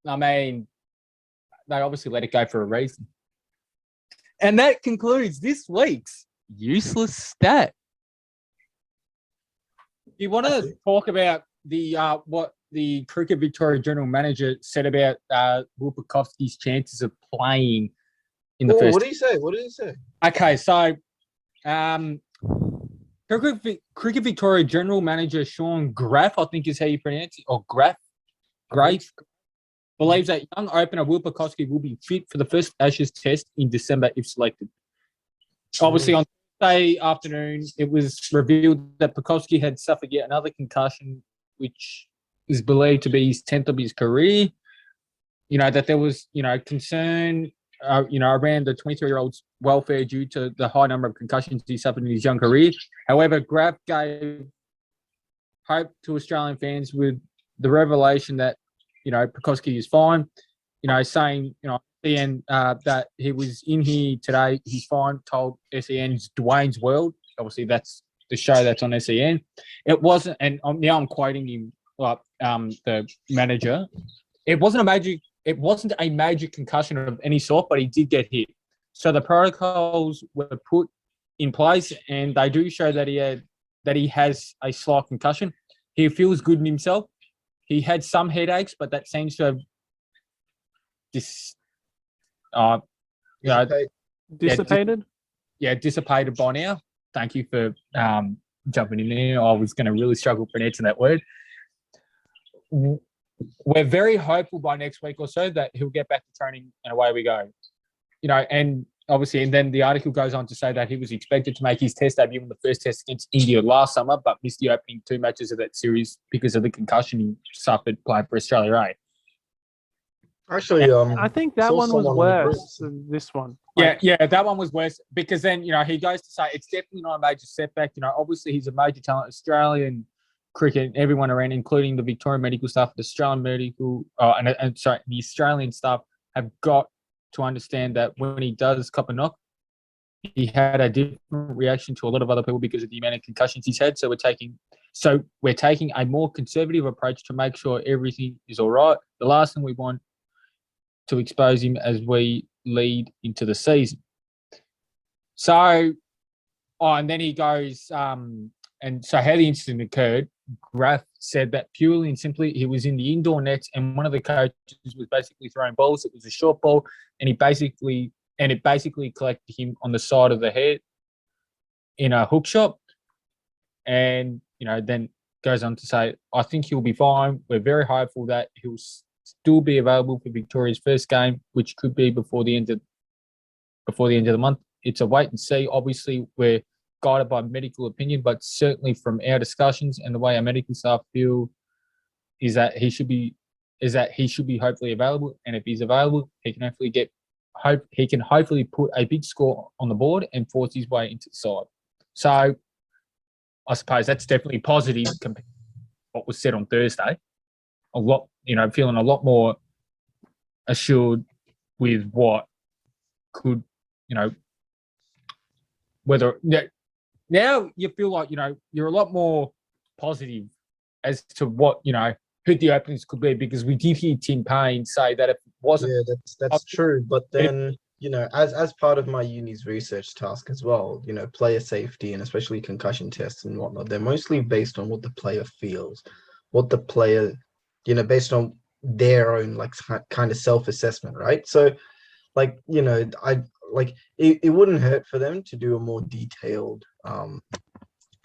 Speaker 2: I mean, they obviously let it go for a reason. And that concludes this week's useless stat. You want to talk about the what the Cricket Victoria General Manager said about Will Pucovski's chances of playing in the first.
Speaker 3: What did he say?
Speaker 2: Okay, so Cricket Victoria General Manager Sean Graff, I think is how you pronounce it, or Graff, believes that young opener Will Pucovski will be fit for the first Ashes test in December if selected. Obviously, on Thursday afternoon, it was revealed that Pucovski had suffered yet another concussion, which is believed to be his 10th of his career. That there was, concern, around the 23-year-old's welfare due to the high number of concussions he suffered in his young career. However, Graff gave hope to Australian fans with the revelation that, Pucovski is fine, saying, SEN that he was in here today, he's fine, told SEN's Dwayne's World. Obviously, that's the show that's on SEN. It wasn't, and now I'm quoting him, the manager. It wasn't a major concussion of any sort, but he did get hit. So the protocols were put in place, and they do show that he has a slight concussion. He feels good in himself. He had some headaches, but that seems to have
Speaker 1: Dissipated.
Speaker 2: Dissipated by now. Thank you for jumping in there. I was going to really struggle pronouncing that word. We're very hopeful by next week or so that he'll get back to training and away we go. And obviously, and then the article goes on to say that he was expected to make his test debut in the first test against India last summer, but missed the opening 2 matches of that series because of the concussion he suffered playing for Australia A.
Speaker 3: Actually,
Speaker 1: I think that one was worse than this one.
Speaker 2: Yeah, that one was worse because then, he goes to say it's definitely not a major setback. Obviously he's a major talent, Australian cricket, everyone around, including the Victorian medical staff, the Australian medical, the Australian staff have got to understand that when he does cop a knock, he had a different reaction to a lot of other people because of the amount of concussions he's had. So we're taking a more conservative approach to make sure everything is all right. The last thing we want to expose him as we lead into the season. So, and then he goes, and so how the incident occurred, Graf said that purely and simply he was in the indoor nets and one of the coaches was basically throwing balls. It was a short ball, and it basically collected him on the side of the head in a hook shot. And, then goes on to say, I think he'll be fine. We're very hopeful that he'll still be available for Victoria's first game, which could be before the end of the month. It's a wait and see. Obviously, we're guided by medical opinion, but certainly from our discussions and the way our medical staff feel is that he should be hopefully available. And if he's available, he can hopefully put a big score on the board and force his way into the side. So I suppose that's definitely positive compared to what was said on Thursday. Feeling a lot more assured with what could, whether now you feel like, you're a lot more positive as to what, who the openings could be, because we did hear Tim Payne say that if it wasn't.
Speaker 3: Yeah, that's true. But then, as part of my uni's research task as well, player safety and especially concussion tests and whatnot, they're mostly based on what the player feels, what the player, based on their own kind of self-assessment, right? So, it wouldn't hurt for them to do a more detailed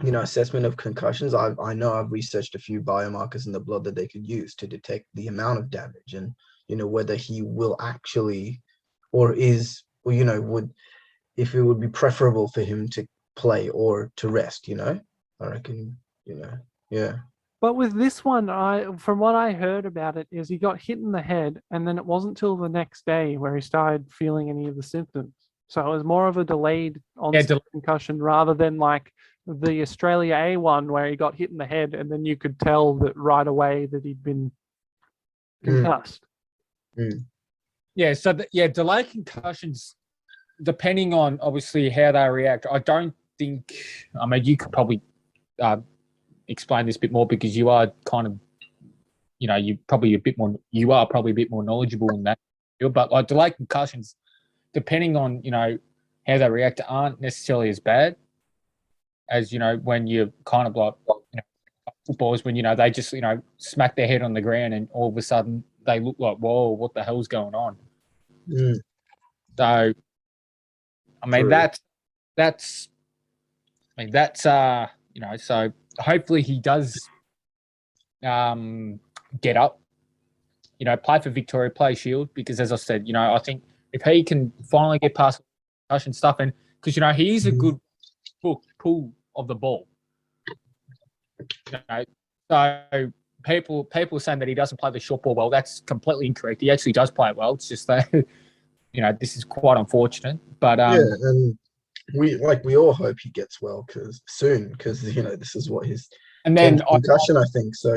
Speaker 3: assessment of concussions. I know I've researched a few biomarkers in the blood that they could use to detect the amount of damage and whether he will actually if it would be preferable for him to play or to rest. I reckon, yeah.
Speaker 1: But with this one, from what I heard about it, is he got hit in the head, and then it wasn't till the next day where he started feeling any of the symptoms. So it was more of a delayed onset concussion rather than like the Australia A one where he got hit in the head and then you could tell that right away that he'd been concussed.
Speaker 2: Yeah, so delayed concussions, depending on obviously how they react. I don't think. I mean, you could probably explain this a bit more because you are kind of, you are probably a bit more knowledgeable in that field. But like delayed concussions, depending on how they react, aren't necessarily as bad as when you're kind of like footballers when they just smack their head on the ground and all of a sudden they look like, whoa, what the hell's going on? So I mean so hopefully he does get up, play for Victoria, play Shield, because as I said, I think if he can finally get past concussion stuff, and because he is a good pull of the ball. So people saying that he doesn't play the short ball well, that's completely incorrect. He actually does play it well. It's just that this is quite unfortunate. But
Speaker 3: and we all hope he gets well because this is what his
Speaker 2: and then
Speaker 3: concussion, I think. So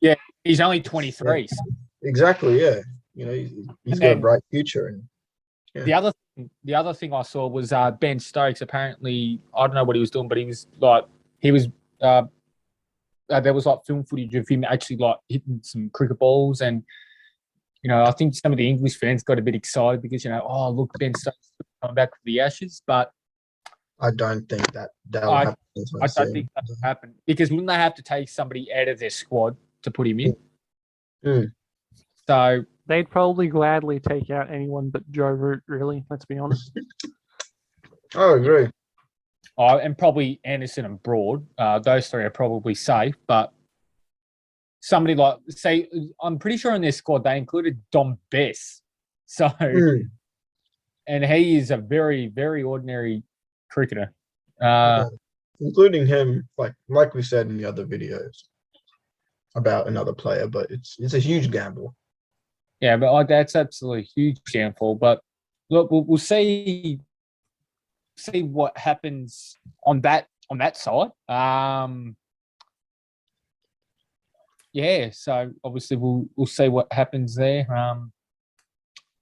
Speaker 2: yeah, he's only 23. So.
Speaker 3: Exactly, yeah. He's got a bright future. And yeah.
Speaker 2: The other thing I saw was Ben Stokes. Apparently, I don't know what he was doing, but there was like film footage of him actually like hitting some cricket balls, and I think some of the English fans got a bit excited because look, Ben Stokes coming back for the Ashes, but
Speaker 3: I don't think that will
Speaker 2: I,
Speaker 3: happen.
Speaker 2: I don't think that will happen because wouldn't they have to take somebody out of their squad to put him in?
Speaker 3: Mm.
Speaker 2: So
Speaker 1: They'd probably gladly take out anyone but Joe Root, really. Let's be honest.
Speaker 3: I agree.
Speaker 2: and probably Anderson and Broad. Those three are probably safe, but somebody like, say, I'm pretty sure in their squad they included Dom Bess. So, and he is a very, very ordinary cricketer.
Speaker 3: Including him, like we said in the other videos about another player, but it's a huge gamble.
Speaker 2: Yeah, but that's absolutely huge downfall. But look, we'll see what happens on that side. Yeah, so obviously we'll see what happens there.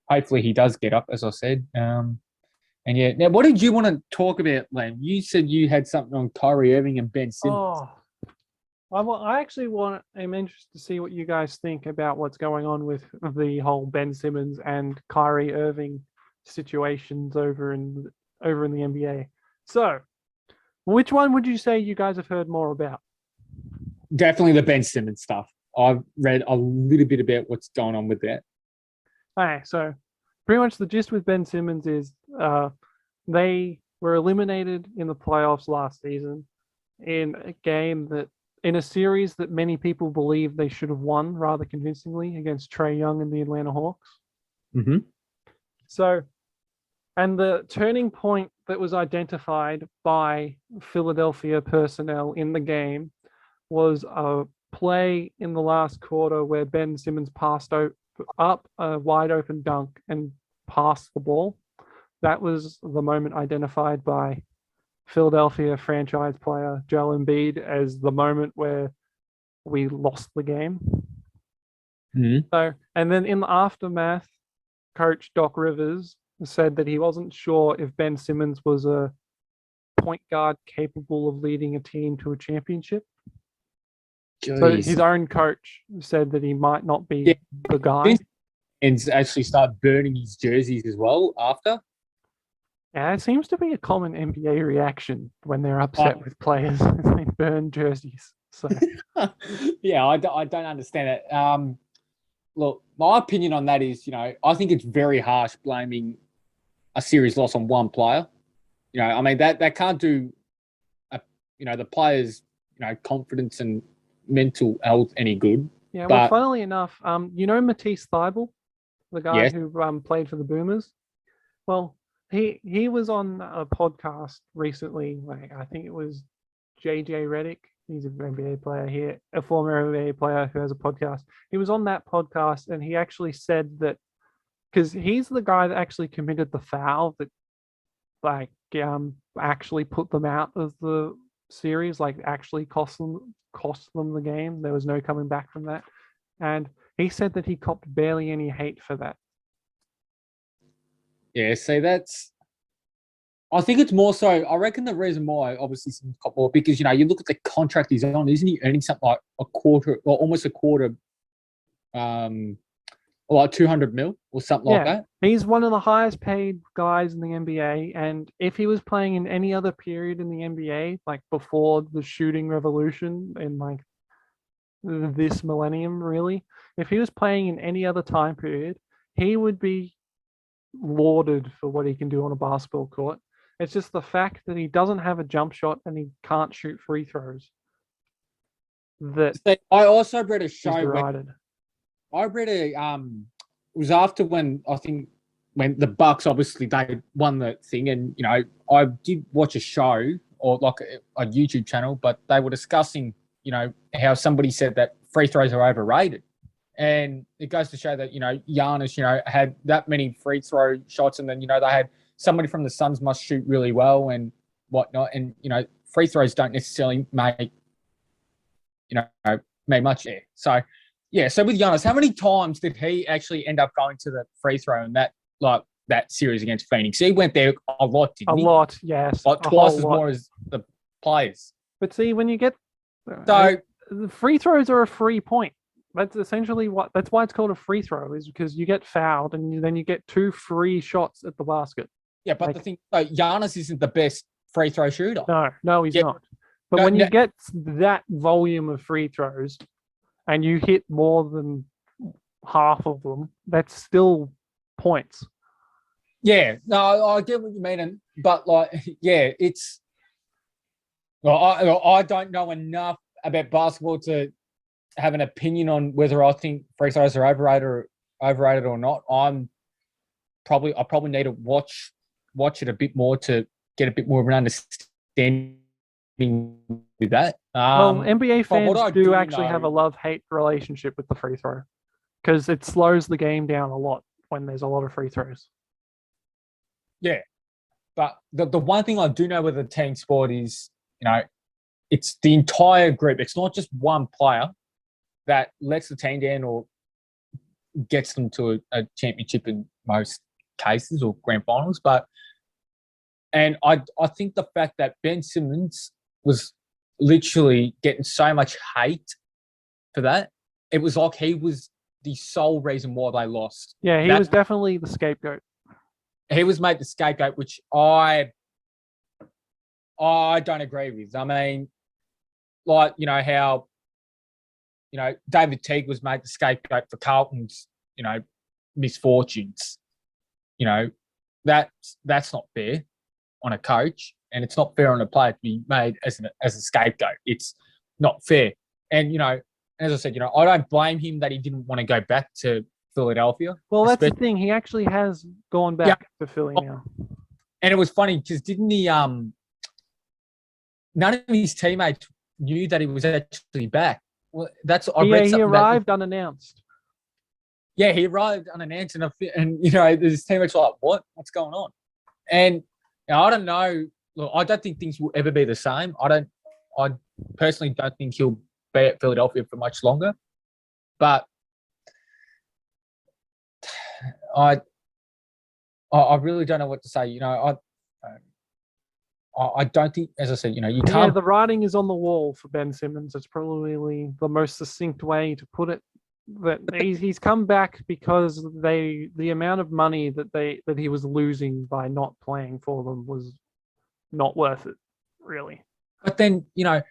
Speaker 2: Hopefully he does get up, as I said. And yeah, now what did you want to talk about, Len? You said you had something on Kyrie Irving and Ben Simmons.
Speaker 1: I actually am interested to see what you guys think about what's going on with the whole Ben Simmons and Kyrie Irving situations over in the NBA. So, which one would you say you guys have heard more about?
Speaker 2: Definitely the Ben Simmons stuff. I've read a little bit about what's going on with that.
Speaker 1: Okay, so pretty much the gist with Ben Simmons is they were eliminated in the playoffs last season in a series that many people believe they should have won rather convincingly against Trae Young and the Atlanta Hawks.
Speaker 2: Mm-hmm.
Speaker 1: So, and the turning point that was identified by Philadelphia personnel in the game was a play in the last quarter where Ben Simmons passed up a wide open dunk and passed the ball. That was the moment identified by Philadelphia franchise player Joel Embiid as the moment where we lost the game.
Speaker 2: Mm-hmm.
Speaker 1: So, and then in the aftermath, Coach Doc Rivers said that he wasn't sure if Ben Simmons was a point guard capable of leading a team to a championship.
Speaker 2: Jeez.
Speaker 1: So his own coach said that he might not be the guy.
Speaker 2: And actually start burning his jerseys as well after.
Speaker 1: Yeah, it seems to be a common NBA reaction when they're upset with players. They burn jerseys. So
Speaker 2: yeah, I don't understand it. Look, my opinion on that is, I think it's very harsh blaming a series loss on one player. I mean, that can't do, the players, confidence and mental health any good.
Speaker 1: Yeah, well, funnily enough, Matisse Thybulle, the guy who played for the Boomers? Well, he was on a podcast recently. I think it was JJ Redick. He's an NBA player here, a former NBA player who has a podcast. He was on that podcast and he actually said that because he's the guy that actually committed the foul that actually put them out of the series, actually cost them the game. There was no coming back from that. And he said that he copped barely any hate for that.
Speaker 2: Yeah, see, I think it's more so, I reckon the reason why, obviously, some cop more, because, you look at the contract he's on, isn't he earning something like a quarter, or almost a quarter, or like 200 mil or something like that?
Speaker 1: He's one of the highest paid guys in the NBA. And if he was playing in any other period in the NBA, like before the shooting revolution in this millennium, really, if he was playing in any other time period, he would be lauded for what he can do on a basketball court. It's just the fact that he doesn't have a jump shot and he can't shoot free throws.
Speaker 2: I also read a show.
Speaker 1: It
Speaker 2: was after when the Bucks obviously they won the thing, and I did watch a show or like a YouTube channel, but they were discussing how somebody said that free throws are overrated. And it goes to show that, Giannis, had that many free throw shots. And then, they had somebody from the Suns must shoot really well and whatnot. And, free throws don't necessarily make much there. So, yeah. So with Giannis, how many times did he actually end up going to the free throw in that series against Phoenix? He went there a lot, didn't he?
Speaker 1: A lot, yes.
Speaker 2: Like twice as more as the players.
Speaker 1: But see, when you get... the free throws are a free point. That's essentially that's why it's called a free throw, is because you get fouled and then you get 2 free shots at the basket.
Speaker 2: Yeah, but the thing, Giannis isn't the best free throw shooter.
Speaker 1: No, he's
Speaker 2: Yeah.
Speaker 1: not. But
Speaker 2: No,
Speaker 1: when you
Speaker 2: no.
Speaker 1: get that volume of free throws and you hit more than half of them, that's still points.
Speaker 2: Yeah, no, I get what you mean, but like, yeah, it's. Well, I don't know enough about basketball to have an opinion on whether I think free throws are overrated or not. I probably need to watch it a bit more to get a bit more of an understanding with that.
Speaker 1: Well, NBA
Speaker 2: but what
Speaker 1: fans
Speaker 2: I
Speaker 1: do actually have a
Speaker 2: know-
Speaker 1: love-hate relationship with the free throw because it slows the game down a lot when there's a lot of free throws.
Speaker 2: Yeah, but the one thing I do know with a team sport is, it's the entire group. It's not just one player that lets the team down or gets them to a championship in most cases or grand finals. And I think the fact that Ben Simmons was literally getting so much hate for that, it was like he was the sole reason why they lost.
Speaker 1: Yeah, he was definitely the scapegoat.
Speaker 2: He was made the scapegoat, which I don't agree with. I mean, like, how, David Teague was made the scapegoat for Carlton's, misfortunes. That's not fair on a coach, and it's not fair on a player to be made as a scapegoat. It's not fair. And, as I said, I don't blame him that he didn't want to go back to Philadelphia.
Speaker 1: Well, that's the thing. He actually has gone back to Philly now.
Speaker 2: And it was funny because didn't he? None of his teammates knew that he was actually back. Well,
Speaker 1: He arrived unannounced.
Speaker 2: Yeah, he arrived unannounced, and his teammates were like, "What's going on?" And I don't know. Look, I don't think things will ever be the same. I personally don't think he'll be at Philadelphia for much longer. But I really don't know what to say. I don't think, as I said, you can't.
Speaker 1: Yeah, the writing is on the wall for Ben Simmons. It's probably the most succinct way to put it. That he's come back because the amount of money that he was losing by not playing for them was not worth it, really.
Speaker 2: But then the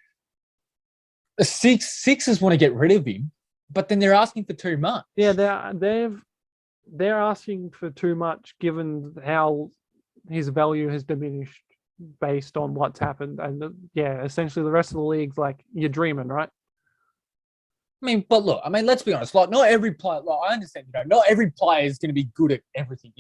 Speaker 2: Sixers want to get rid of him, but then they're asking for too much.
Speaker 1: Yeah, they're asking for too much given how his value has diminished based on what's happened. And essentially the rest of the league's like, you're dreaming, right?
Speaker 2: I mean, but look, let's be honest. Like, not every player. Like, I understand. Not every player is going to be good at everything.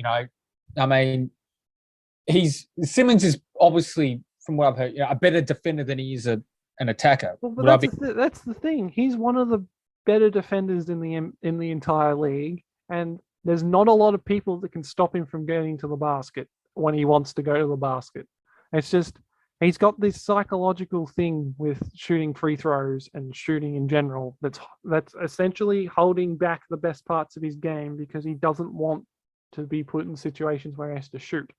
Speaker 2: Simmons is obviously, from what I've heard, a better defender than he is an attacker.
Speaker 1: Well, but that's the thing. He's one of the better defenders in the entire league, and there's not a lot of people that can stop him from getting to the basket when he wants to go to the basket. It's just he's got this psychological thing with shooting free throws and shooting in general that's essentially holding back the best parts of his game because he doesn't want to be put in situations where he has to shoot.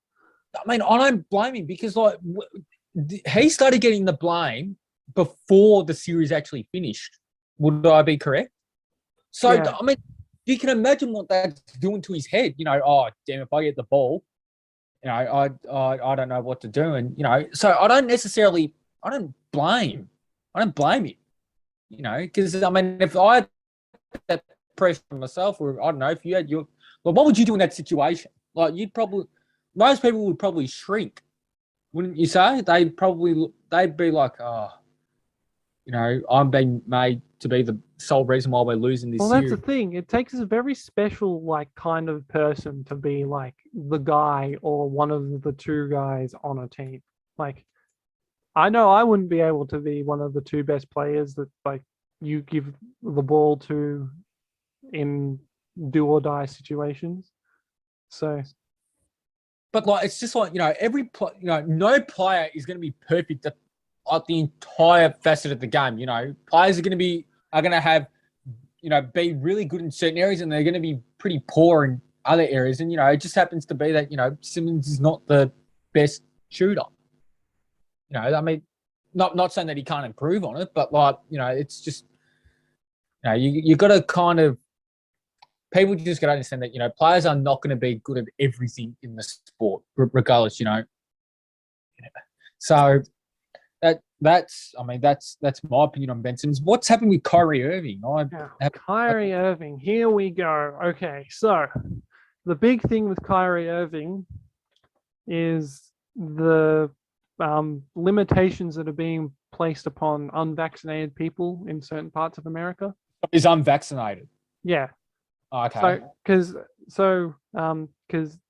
Speaker 2: I don't blame him because he started getting the blame before the series actually finished. Would I be correct? So, yeah. You can imagine what that's doing to his head. Oh, damn, if I get the ball, I don't know what to do. And, so I don't blame him, because, if I had that pressure on myself, or I don't know, if you had what would you do in that situation? Like, most people would probably shrink, wouldn't you say? They'd be like, I'm being made to be the sole reason why we're losing this series.
Speaker 1: Well, that's the thing. It takes a very special, kind of person to be, the guy or one of the two guys on a team. I know I wouldn't be able to be one of the two best players that, you give the ball to in do or die situations. So...
Speaker 2: But it's just no player is going to be perfect at the entire facet of the game. Players are going to have, be really good in certain areas, and they're going to be pretty poor in other areas. And it just happens to be that Simmons is not the best shooter. Not saying that he can't improve on it, but it's just you got to kind of. People just got to understand that, players are not going to be good at everything in the sport, regardless, So that's my opinion on Ben Simmons. What's happened with Kyrie Irving?
Speaker 1: Kyrie Irving. Here we go. Okay, so the big thing with Kyrie Irving is the limitations that are being placed upon unvaccinated people in certain parts of America.
Speaker 2: Is unvaccinated?
Speaker 1: Yeah.
Speaker 2: Okay.
Speaker 1: Because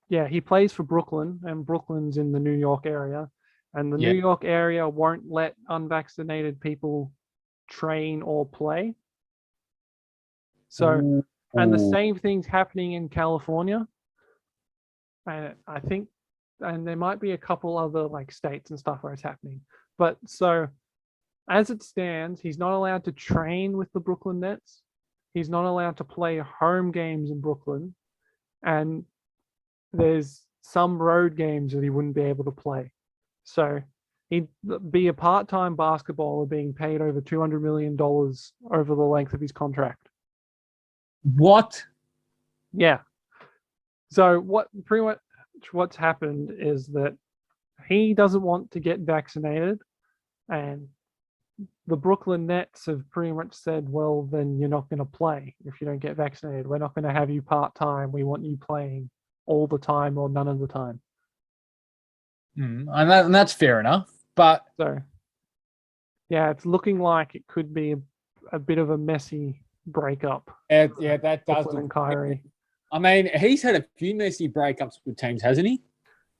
Speaker 1: he plays for Brooklyn, and Brooklyn's in the New York area, and the New York area won't let unvaccinated people train or play. So, and the same thing's happening in California. And I think, and there might be a couple other like states and stuff where it's happening. But so, as it stands, he's not allowed to train with the Brooklyn Nets. He's not allowed to play home games in Brooklyn. And there's some road games that he wouldn't be able to play. So he'd be a part-time basketballer being paid over $200 million over the length of his contract.
Speaker 2: What?
Speaker 1: Yeah. So what's happened is that he doesn't want to get vaccinated, and the Brooklyn Nets have pretty much said, well, then you're not going to play if you don't get vaccinated. We're not going to have you part-time. We want you playing all the time or none of the time.
Speaker 2: And that's fair enough. But
Speaker 1: so, yeah, it's looking like it could be a bit of a messy breakup.
Speaker 2: Yeah, that does.
Speaker 1: Brooklyn and Kyrie.
Speaker 2: I mean, he's had a few messy breakups with teams, hasn't he?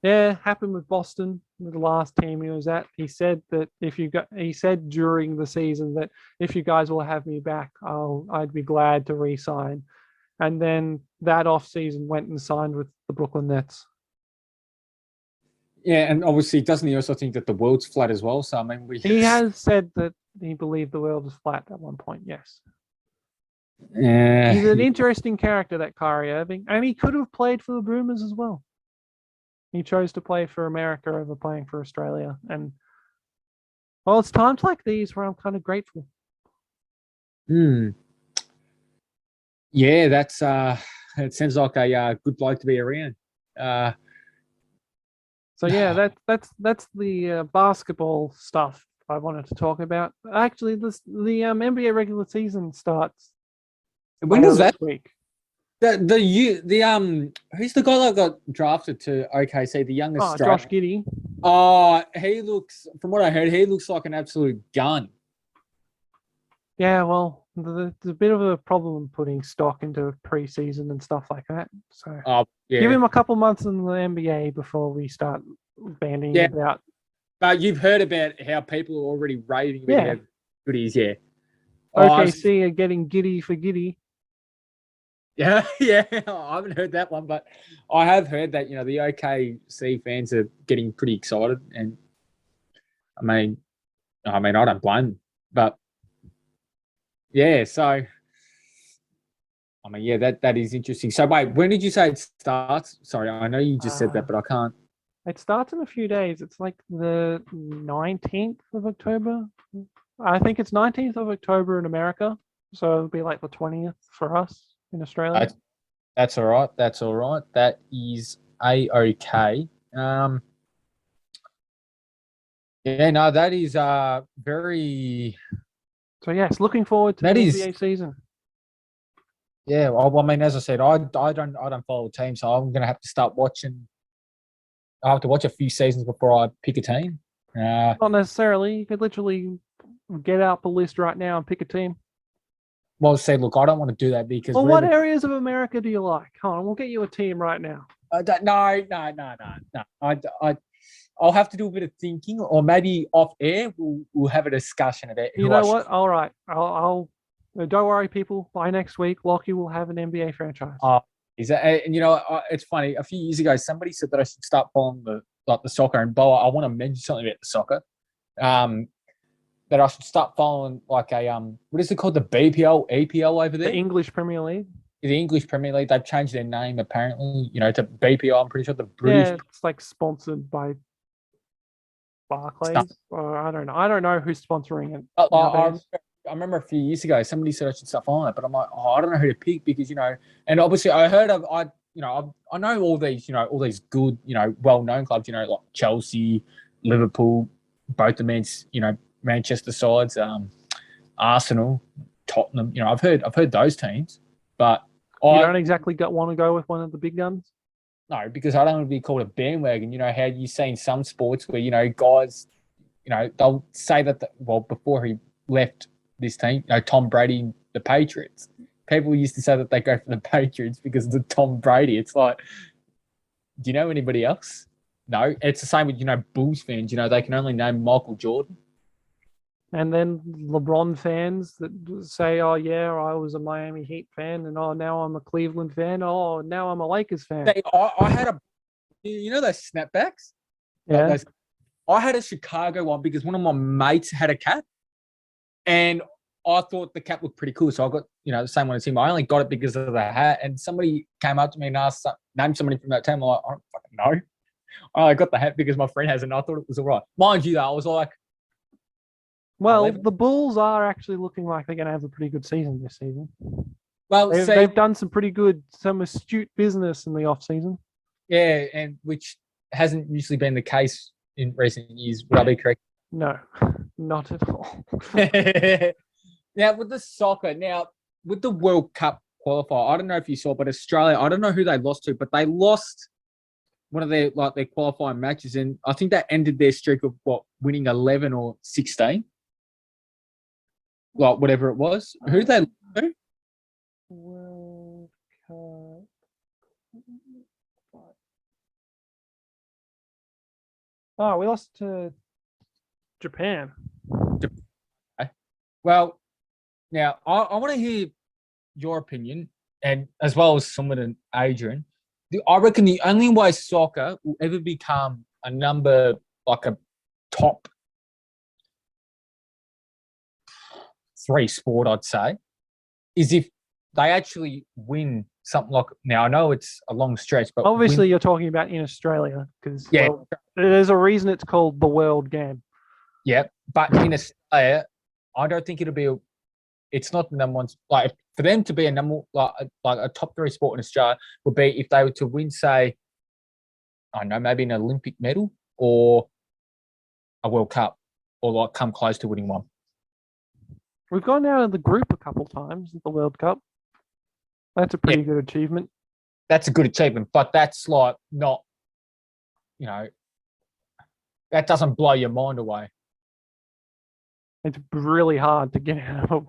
Speaker 1: Yeah, happened with Boston, the last team he was at. He said that he said during the season that if you guys will have me back, I'd be glad to re-sign. And then that off season went and signed with the Brooklyn Nets.
Speaker 2: Yeah, and obviously, doesn't he also think that the world's flat as well? So I mean,
Speaker 1: he has said that he believed the world was flat at one point. Yes.
Speaker 2: Yeah.
Speaker 1: He's an interesting character, that Kyrie Irving, and he could have played for the Boomers as well. He chose to play for America over playing for Australia. And, well, it's times like these where I'm kind of grateful.
Speaker 2: Yeah, that's it sounds like a good bloke to be around.
Speaker 1: So yeah, that's the basketball stuff I wanted to talk about. Actually, the NBA regular season starts.
Speaker 2: When does that
Speaker 1: week?
Speaker 2: Who's the guy that got drafted to OKC? The youngest.
Speaker 1: Josh Giddey.
Speaker 2: Oh, he looks. From what I heard, he looks like an absolute gun.
Speaker 1: Yeah, well, there's a bit of a problem putting stock into preseason and stuff like that. So give him a couple months in the NBA before we start banding about.
Speaker 2: But you've heard about how people are already raving about how good he is. Yeah.
Speaker 1: OKC are getting giddy for Giddey.
Speaker 2: Yeah, I haven't heard that one, but I have heard that, the OKC fans are getting pretty excited, and I mean, I don't blame them, but yeah, so I mean, that is interesting. So wait, when did you say it starts? Sorry, I know you just said that, but I can't.
Speaker 1: It starts in a few days. It's like the 19th of October. I think it's 19th of October in America, so it'll be like the 20th for us in Australia.
Speaker 2: That's all right. That is A-OK. That is very.
Speaker 1: So yes, looking forward to the NBA season.
Speaker 2: Yeah, well, I mean, as I said, I don't follow the team, so I'm going to have to start watching. I have to watch a few seasons before I pick a team.
Speaker 1: Not necessarily. You could literally get out the list right now and pick a team.
Speaker 2: Well, say, look, I don't want to do that because.
Speaker 1: Well, what areas of America do you like? Hold on, we'll get you a team right now.
Speaker 2: No. I'll have to do a bit of thinking, or maybe off air we'll have a discussion about.
Speaker 1: You know what? All right, I'll. Don't worry, people. By next week, Lockie will have an NBA franchise.
Speaker 2: Is that? And it's funny. A few years ago, somebody said that I should start following the soccer. And Bo, I want to mention something about the soccer. That I should start following like a what is it called, the BPL, EPL over there?
Speaker 1: The English Premier League.
Speaker 2: The English Premier League. They've changed their name apparently. To BPL. I'm pretty sure the British.
Speaker 1: Yeah, it's like sponsored by Barclays. I don't know. I don't know who's sponsoring it.
Speaker 2: I remember a few years ago somebody said I should start following it, but I'm like, I don't know who to pick because and obviously I heard of I know all these all these good well known clubs like Chelsea, Liverpool, both the Manchester sides, Arsenal, Tottenham. I've heard those teams, but
Speaker 1: You don't exactly want to go with one of the big guns.
Speaker 2: no, because I don't want to be called a bandwagon. How you see in some sports where guys, they'll say that before he left this team, Tom Brady, the Patriots. People used to say that they go for the Patriots because of the Tom Brady. It's like, do you know anybody else? No. It's the same with Bulls fans. They can only name Michael Jordan.
Speaker 1: And then LeBron fans that say, "Oh yeah, I was a Miami Heat fan, and now I'm a Cleveland fan. Oh, now I'm a Lakers fan."
Speaker 2: I had those snapbacks.
Speaker 1: Yeah.
Speaker 2: I had a Chicago one because one of my mates had a cap, and I thought the cap looked pretty cool, so I got the same one as him. I only got it because of the hat, and somebody came up to me and asked, name somebody from that team. I'm like, I don't fucking know. I got the hat because my friend has it, and I thought it was all right. Mind you, though, I was like,
Speaker 1: well,
Speaker 2: 11.
Speaker 1: the Bulls are actually looking like they're going to have a pretty good season this season.
Speaker 2: Well,
Speaker 1: they've done some astute business in the off season.
Speaker 2: Yeah, and which hasn't usually been the case in recent years. Would I be correct?
Speaker 1: No, not at all.
Speaker 2: Now, with the soccer, with the World Cup qualifier, I don't know if you saw, but Australia, I don't know who they lost to, but they lost one of their qualifying matches, and I think that ended their streak of winning 11 or 16, whatever it was. Who they lost to?
Speaker 1: World Cup. Oh, we lost to Japan.
Speaker 2: Well, now I want to hear your opinion, and as well as someone and Adrian. I reckon the only way soccer will ever become a top 3 sport, I'd say, is if they actually win something like. Now I know it's a long stretch, but
Speaker 1: obviously you're talking about in Australia because there's a reason it's called the World Game.
Speaker 2: Yeah, but in Australia, I don't think it'll be. It's not the number one. For them to be a number a top 3 sport in Australia would be if they were to win, say, I don't know, maybe an Olympic medal or a World Cup, or come close to winning one.
Speaker 1: We've gone out of the group a couple times at the World Cup. That's a pretty good achievement.
Speaker 2: That's a good achievement, but that's not, that doesn't blow your mind away.
Speaker 1: It's really hard to get out of.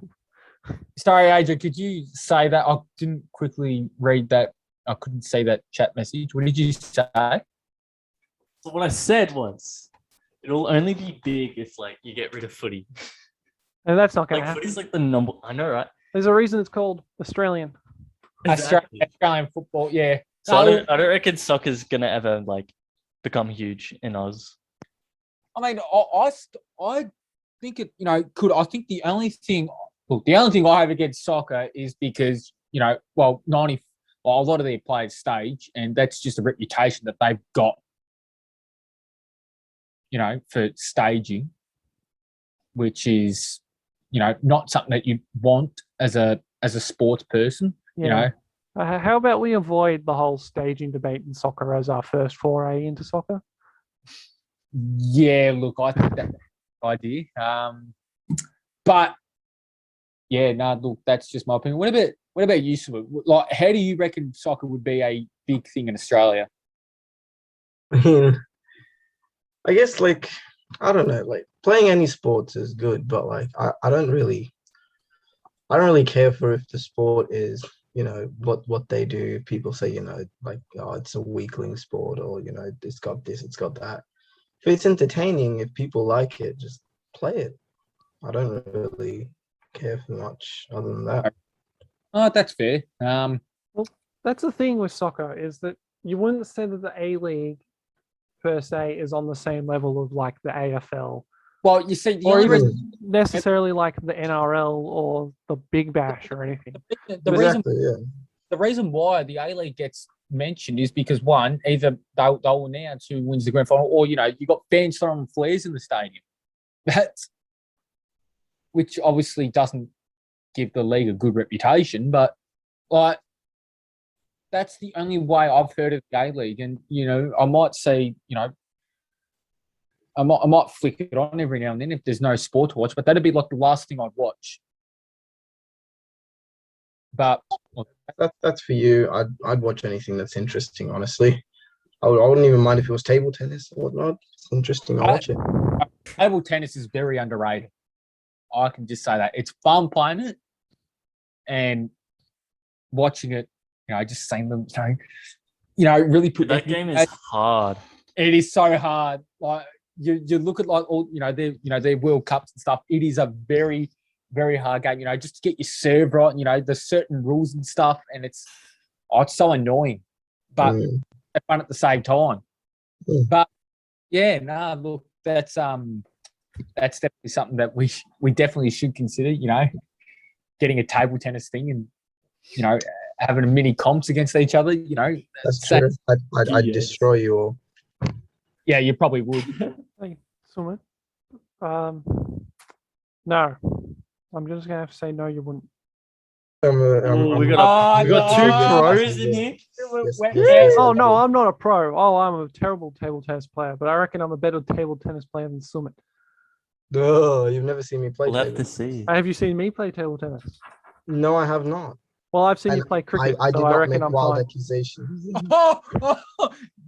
Speaker 2: Sorry, Adrian, could you say that? I didn't quickly read that. I couldn't see that chat message. What did you say?
Speaker 4: So what I said was, it'll only be big if you get rid of footy.
Speaker 1: And that's not going to happen.
Speaker 4: Footy's the number. I know, right?
Speaker 1: There's a reason it's called Australian.
Speaker 4: Exactly.
Speaker 2: Australian football, yeah.
Speaker 4: So I don't reckon soccer's gonna ever become huge in Oz.
Speaker 2: I mean, I think it could. I think the only thing I have against soccer is because a lot of their players stage, and that's just a reputation that they've got, for staging, which is not something that you want as a sports person.
Speaker 1: How about we avoid the whole staging debate in soccer as our first foray into soccer?
Speaker 2: Yeah, look, I think that's a good idea. But yeah, look, that's just my opinion. What about you, Sue? How do you reckon soccer would be a big thing in Australia?
Speaker 3: I mean, I guess I don't know, playing any sports is good, but I don't really care for if the sport is what they do. People say it's a weakling sport, or it's got this, it's got that. If it's entertaining, if people like it, just play it. I don't really care for much other than that.
Speaker 2: Oh, that's fair.
Speaker 1: Well, that's the thing with soccer, is that you wouldn't say that the A-League per se is on the same level of the AFL.
Speaker 2: Well, you see,
Speaker 1: or even necessarily the NRL or the Big Bash or anything.
Speaker 2: The reason why the A-League gets mentioned is because, one, either they'll announce who wins the grand final, or you got fans throwing flares in the stadium. Which obviously doesn't give the league a good reputation, but that's the only way I've heard of the A-League. And I might see I might flick it on every now and then if there's no sport to watch, but that'd be like the last thing I'd watch. But
Speaker 3: That's for you. I'd watch anything that's interesting, honestly. I wouldn't even mind if it was table tennis or whatnot. It's interesting. I'll watch it.
Speaker 2: table tennis is very underrated. I can just say that. It's fun playing it and watching it, just seeing them, really put
Speaker 4: That game is hard.
Speaker 2: It is so hard. Like you look at like all, their World Cups and stuff. It is a very, very hard game, just to get your serve right, there's certain rules and stuff, and it's so annoying. But have fun at the same time. But look, that's definitely something that we definitely should consider, getting a table tennis thing and, having a mini comps against each other,
Speaker 3: That's true. I'd destroy you all.
Speaker 2: Yeah, you probably would.
Speaker 1: Hey, Summit. No. I'm just gonna have to say no, you wouldn't.
Speaker 4: We got two pros in here.
Speaker 1: Oh no, I'm not a pro. Oh, I'm a terrible table tennis player, but I reckon I'm a better table tennis player than Summit.
Speaker 3: Duh, you've never seen me play.
Speaker 4: We'll have to see.
Speaker 1: Have you seen me play table tennis?
Speaker 3: No, I have not.
Speaker 1: Well, I've seen
Speaker 3: And
Speaker 1: you play cricket,
Speaker 3: I did
Speaker 1: so I
Speaker 3: not
Speaker 1: reckon
Speaker 3: make
Speaker 1: I'm
Speaker 3: wild
Speaker 1: fine.
Speaker 3: accusations.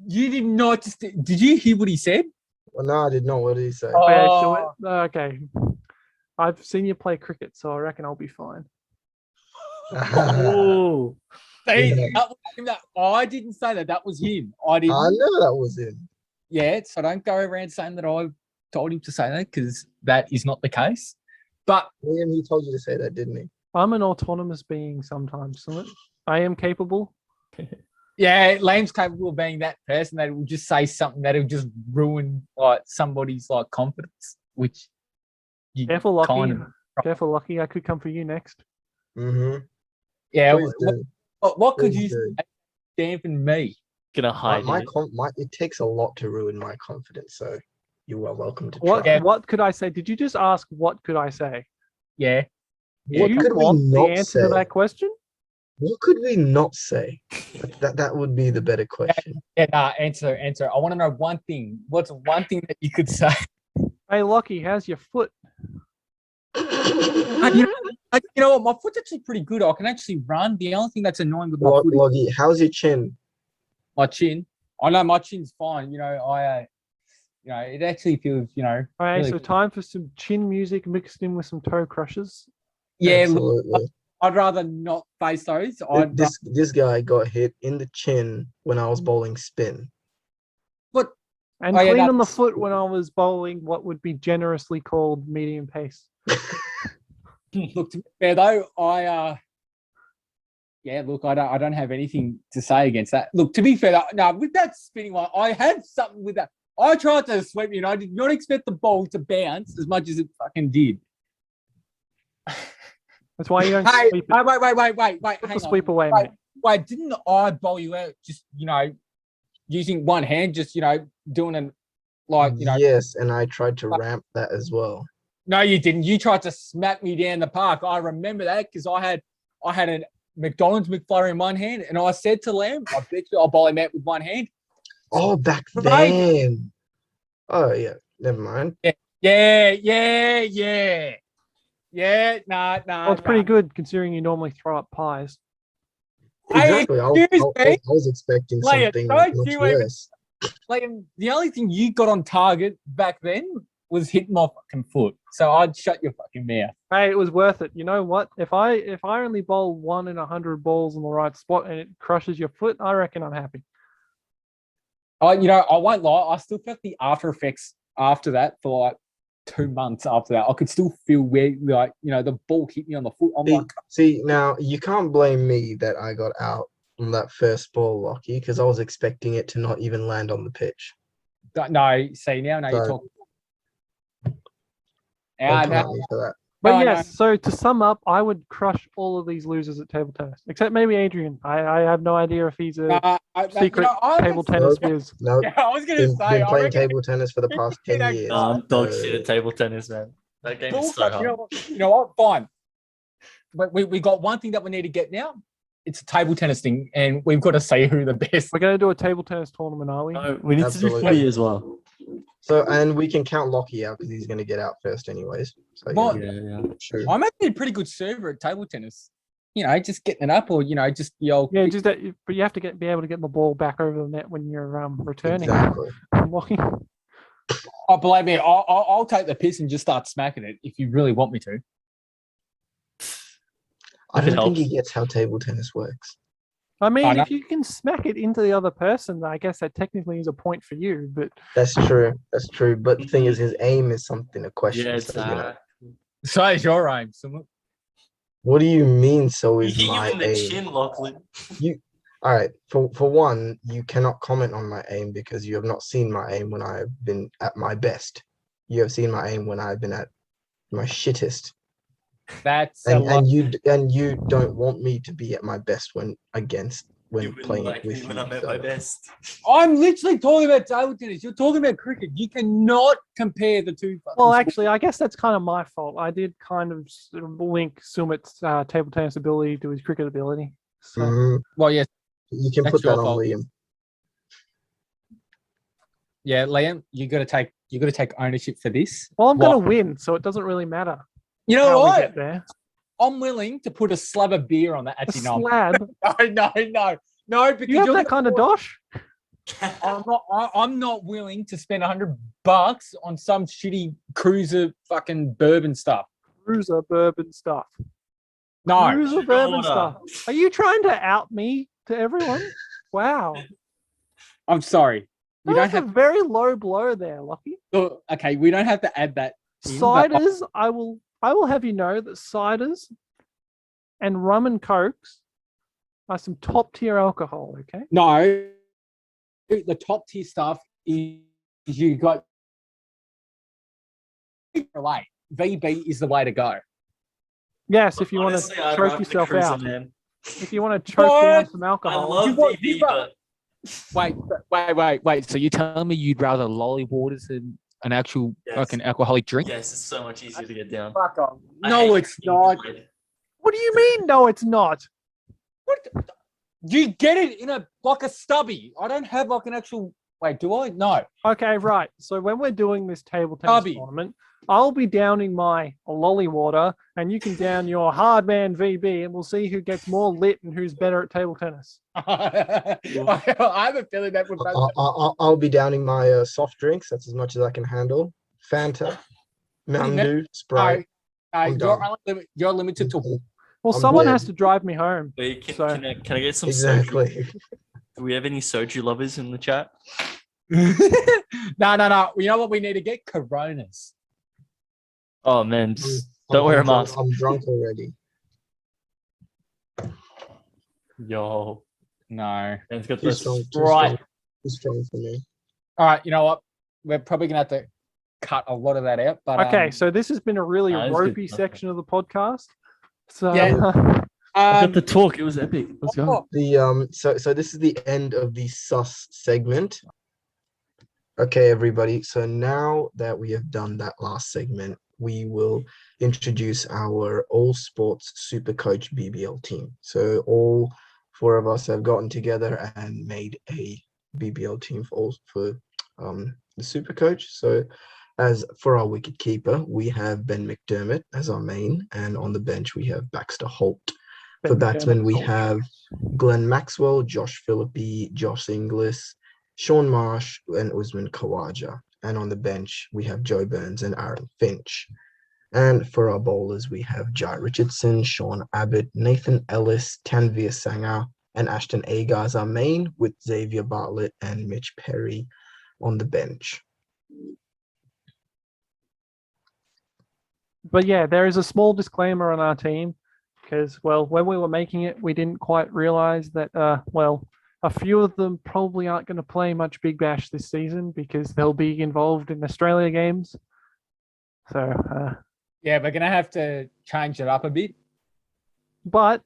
Speaker 2: You did not just. Did you hear what he said?
Speaker 3: Well, no, I did not. What did he say?
Speaker 1: Okay. I've seen you play cricket, so I reckon I'll be fine.
Speaker 4: Oh,
Speaker 2: See, that was him. I didn't say that. That was him. I didn't.
Speaker 3: I know that was him.
Speaker 2: Yeah, so don't go around saying that I told him to say that, because that is not the case. But
Speaker 3: Liam, he told you to say that, didn't he?
Speaker 1: I'm an autonomous being sometimes, Summit. I am capable.
Speaker 2: yeah, Liam's capable of being that person that will just say something that'll just ruin like somebody's like confidence, which you
Speaker 1: Careful, Lucky.
Speaker 2: kind of.
Speaker 1: Careful, Lucky. I could come for you next.
Speaker 3: Mm-hmm.
Speaker 2: Yeah,
Speaker 3: Please do.
Speaker 2: what could
Speaker 3: Please
Speaker 2: you
Speaker 3: do.
Speaker 2: say dampen me?
Speaker 4: gonna hide it.
Speaker 3: It takes a lot to ruin my confidence, so you are welcome to try.
Speaker 1: What could I say? Did you just ask what could I say?
Speaker 2: Yeah.
Speaker 3: What
Speaker 1: Do you
Speaker 3: could we
Speaker 1: want the
Speaker 3: not
Speaker 1: answer to
Speaker 3: say?
Speaker 1: that question?
Speaker 3: What could we not say? That would be the better question.
Speaker 2: Yeah, answer. I want to know one thing. What's one thing that you could say?
Speaker 1: Hey, Lucky, how's your foot?
Speaker 2: You know what? My foot's actually pretty good. I can actually run. The only thing that's annoying with my foot is
Speaker 3: Loggy, how's your chin?
Speaker 2: my chin. I know my chin's fine. It actually feels,
Speaker 1: All right,
Speaker 2: really
Speaker 1: so
Speaker 2: good.
Speaker 1: time for some chin music mixed in with some toe crushes.
Speaker 2: Yeah, look,
Speaker 3: Absolutely.
Speaker 2: I'd rather not face those.
Speaker 3: This guy got hit in the chin when I was bowling spin.
Speaker 1: And
Speaker 2: Oh, yeah,
Speaker 1: clean on the
Speaker 2: that's-
Speaker 1: foot when I was bowling what would be generously called medium pace.
Speaker 2: Look, to be fair though, I don't have anything to say against that. Look, to be fair, no, with that spinning one, I had something with that. I tried to sweep I did not expect the ball to bounce as much as it fucking did.
Speaker 1: That's why you don't
Speaker 2: Hey,
Speaker 1: sweep it.
Speaker 2: wait.
Speaker 1: Put
Speaker 2: Hang
Speaker 1: the sweep
Speaker 2: on.
Speaker 1: away,
Speaker 2: Wait,
Speaker 1: mate.
Speaker 2: wait, didn't I bowl you out just, using one hand, just, doing an,
Speaker 3: Yes, and I tried to ramp that as well.
Speaker 2: No, you didn't. You tried to smack me down the park. I remember that because I had a McDonald's McFlurry in one hand, and I said to Lamb, I bet you I'll bowl him out with one hand.
Speaker 3: Oh, back
Speaker 2: Right.
Speaker 3: then. Oh yeah, never mind.
Speaker 2: Yeah. Nah.
Speaker 1: Well, it's pretty good considering you normally throw up pies.
Speaker 2: Hey,
Speaker 3: Exactly. I
Speaker 2: excuse me?
Speaker 3: was expecting
Speaker 2: Liam,
Speaker 3: something
Speaker 2: don't
Speaker 3: much
Speaker 2: you even-
Speaker 3: worse.
Speaker 2: Liam, the only thing you got on target back then was hitting my fucking foot. So I'd shut your fucking mouth.
Speaker 1: Hey, it was worth it. You know what? If I only bowl 1 in 100 balls in the right spot and it crushes your foot, I reckon I'm happy.
Speaker 2: I won't lie. I still felt the after effects after that for like 2 months after that. I could still feel where, the ball hit me on the foot. I'm like,
Speaker 3: See, now you can't blame me that I got out on that first ball, Lockie, because I was expecting it to not even land on the pitch.
Speaker 2: no, see, now you're
Speaker 3: So-
Speaker 2: talking.
Speaker 3: Don't come
Speaker 2: Now,
Speaker 3: at me for that.
Speaker 1: But
Speaker 2: No,
Speaker 1: yes, so to sum up, I would crush all of these losers at table tennis, except maybe Adrian. I have no idea if he's a secret table tennis whiz.
Speaker 3: No,
Speaker 2: Yeah, I was gonna
Speaker 3: been
Speaker 2: say, I
Speaker 3: playing
Speaker 2: reckon
Speaker 3: table tennis for the past 10
Speaker 2: that
Speaker 3: years.
Speaker 4: I'm dog shit at table tennis, man. That game is so hard.
Speaker 2: You know what? Fine. But we got one thing that we need to get now. It's a table tennis thing, and we've got to say who the best.
Speaker 1: We're going to do a table tennis tournament, are we?
Speaker 4: No, we need to do
Speaker 3: Absolutely.
Speaker 4: footy as well.
Speaker 3: So, and we can count Lockie out because he's going to get out first anyways. So,
Speaker 2: Well,
Speaker 4: Yeah.
Speaker 3: sure.
Speaker 2: I'm actually a pretty good server at table tennis. Just getting it up, or just the old.
Speaker 1: Yeah, just that, but you have to be able to get the ball back over the net when you're returning.
Speaker 3: Exactly.
Speaker 1: Walking.
Speaker 2: Oh, believe me, I'll take the piss and just start smacking it if you really want me to.
Speaker 3: I
Speaker 4: If it
Speaker 3: don't think he
Speaker 4: helps.
Speaker 3: gets how table tennis works.
Speaker 1: I mean,
Speaker 2: I know.
Speaker 1: if you can smack it into the other person, I guess that technically is a point for you. But
Speaker 3: That's true. That's true. But the thing is, his aim is something to question.
Speaker 4: Yeah,
Speaker 3: So, you know,
Speaker 4: exactly.
Speaker 2: So is your aim, Sumit.
Speaker 3: what do you mean? So
Speaker 4: He
Speaker 3: is
Speaker 4: hit you
Speaker 3: my
Speaker 4: in the
Speaker 3: aim?
Speaker 4: chin, Lachlan.
Speaker 3: All right. For one, you cannot comment on my aim because you have not seen my aim when I have been at my best. You have seen my aim when I've been at my shittest.
Speaker 2: That's a lot.
Speaker 3: And you don't want me to be at my best when
Speaker 4: You wouldn't
Speaker 3: playing
Speaker 4: like
Speaker 3: with
Speaker 4: me
Speaker 3: you.
Speaker 4: when I'm at
Speaker 3: so-
Speaker 4: my best.
Speaker 2: I'm literally talking about table tennis. You're talking about cricket. You cannot compare the two. fucking
Speaker 1: well,
Speaker 2: sports.
Speaker 1: actually, I guess that's kind of my fault. I did kind of sort of link Sumit's table tennis ability to his cricket ability. So
Speaker 3: Mhm.
Speaker 2: Well, yeah,
Speaker 3: You can
Speaker 2: That's
Speaker 3: put that
Speaker 2: your
Speaker 3: on
Speaker 2: fault.
Speaker 3: Liam.
Speaker 2: yeah, Liam, you got to take ownership for this.
Speaker 1: well, I'm
Speaker 2: What?
Speaker 1: gonna win, so it doesn't really matter
Speaker 2: You know
Speaker 1: how we
Speaker 2: what?
Speaker 1: get there.
Speaker 2: I'm willing to put a slab of beer on that.
Speaker 1: A
Speaker 2: Actually, no,
Speaker 1: slab.
Speaker 2: no, because
Speaker 1: You have
Speaker 2: you're
Speaker 1: that kind of dosh?
Speaker 2: I'm not willing to spend $100 on some shitty cruiser fucking bourbon stuff.
Speaker 1: Cruiser bourbon stuff.
Speaker 2: No,
Speaker 1: Cruiser bourbon stuff. Are you trying to out me to everyone? Wow.
Speaker 2: I'm sorry. We
Speaker 1: That
Speaker 2: don't
Speaker 1: was a
Speaker 2: have.
Speaker 1: very low blow there, Lucky.
Speaker 2: Okay, we don't have to add that. in, but
Speaker 1: Ciders, I will have you know that ciders and rum and cokes are some top tier alcohol, okay?
Speaker 2: No, the top tier stuff is you got. Relate. VB is the way to go.
Speaker 1: Yes, if you want
Speaker 4: Honestly,
Speaker 1: to
Speaker 4: I'd
Speaker 1: choke
Speaker 4: rather
Speaker 1: yourself
Speaker 4: cruiser,
Speaker 1: out.
Speaker 4: man.
Speaker 1: If you want to choke down
Speaker 2: What?
Speaker 1: some
Speaker 4: I
Speaker 1: alcohol.
Speaker 4: love
Speaker 2: want-
Speaker 4: VB,
Speaker 2: you got-
Speaker 4: but
Speaker 2: Wait. So you're telling me you'd rather lolly waters than an actual
Speaker 4: Yes.
Speaker 2: fucking alcoholic drink?
Speaker 4: yes, it's so much easier to get down.
Speaker 2: Fuck off.
Speaker 4: I
Speaker 2: No,
Speaker 4: hate
Speaker 2: it's
Speaker 4: being
Speaker 2: not.
Speaker 4: good.
Speaker 1: What do you mean? No, it's not.
Speaker 2: What? You get it in a stubby. I don't have like an actual. Wait, do I? No.
Speaker 1: Okay, right. So when we're doing this table tennis
Speaker 2: Tubby.
Speaker 1: tournament, I'll be downing my lolly water, and you can down your hard man VB, and we'll see who gets more lit and who's better at table tennis.
Speaker 2: I have a feeling that would.
Speaker 3: I'll be downing my soft drinks. That's as much as I can handle. Fanta, Mountain
Speaker 2: mean?
Speaker 3: Dew, Sprite. I'm done.
Speaker 2: You're limited to.
Speaker 1: Well,
Speaker 3: I'm
Speaker 1: someone
Speaker 3: dead.
Speaker 1: has to drive me home.
Speaker 4: Wait, can,
Speaker 1: So-
Speaker 4: can, I, can I get some soju?
Speaker 3: Exactly.
Speaker 4: Do we have any soju lovers in the chat?
Speaker 2: No. You know what we need to get? Coronas.
Speaker 4: Oh man, just don't wear a
Speaker 3: drunk-
Speaker 4: mask.
Speaker 3: I'm drunk already.
Speaker 4: Yo,
Speaker 2: No.
Speaker 4: man's got
Speaker 3: Too
Speaker 4: this.
Speaker 3: strong. Too
Speaker 2: Right.
Speaker 3: strong. Too strong for me.
Speaker 2: All right. You know what? We're probably gonna have to cut a lot of that out. But
Speaker 1: Okay, so this has been a really
Speaker 4: Nah, it's good.
Speaker 1: ropey section of the podcast. So
Speaker 2: Yeah.
Speaker 4: I got the talk. It was epic. Let's go.
Speaker 3: The so this is the end of the sus segment. Okay, everybody. So now that we have done that last segment, we will introduce our all sports Supercoach BBL team. So all four of us have gotten together and made a BBL team for the Supercoach. So as for our wicket keeper, we have Ben McDermott as our main, and on the bench we have Baxter Holt. For batsmen, we have Glenn Maxwell, Josh Philippi, Josh Inglis, Sean Marsh, and Usman Khawaja. And on the bench, we have Joe Burns and Aaron Finch. And for our bowlers, we have Jai Richardson, Sean Abbott, Nathan Ellis, Tanvir Sangha, and Ashton Agar as our main, with Xavier Bartlett and Mitch Perry on the bench.
Speaker 1: but yeah, there is a small disclaimer on our team because, well, when we were making it, we didn't quite realize that, a few of them probably aren't going to play much Big Bash this season because they'll be involved in Australia games. So,
Speaker 2: Yeah, we're gonna have to change it up a bit.
Speaker 1: but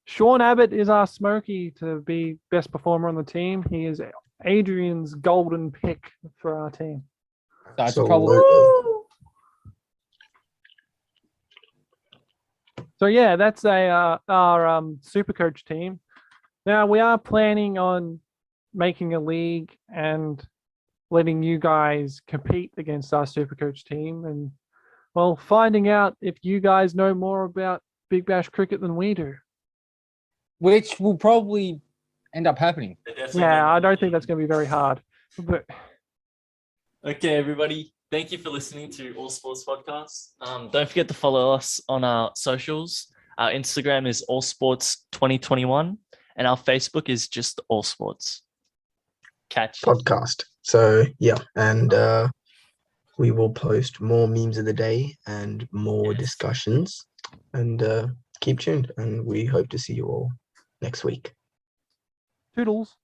Speaker 1: Sean Abbott is our Smoky to be best performer on the team. He is Adrian's golden pick for our team.
Speaker 2: So it's
Speaker 3: So,
Speaker 2: probably.
Speaker 1: So yeah, that's our Supercoach team. Now we are planning on making a league and letting you guys compete against our Supercoach team and, well, finding out if you guys know more about Big Bash cricket than we do.
Speaker 2: Which will probably end up happening.
Speaker 1: Yeah, I don't think that's going to be very hard. But
Speaker 4: Okay, everybody. Thank you for listening to All Sports Podcast. Don't forget to follow us on our socials. Our Instagram is All Sports 2021, and our Facebook is just All Sports. Catch you.
Speaker 3: Podcast. So yeah, and we will post more memes of the day and more
Speaker 4: Yes.
Speaker 3: discussions. And keep tuned. And we hope to see you all next week.
Speaker 1: toodles.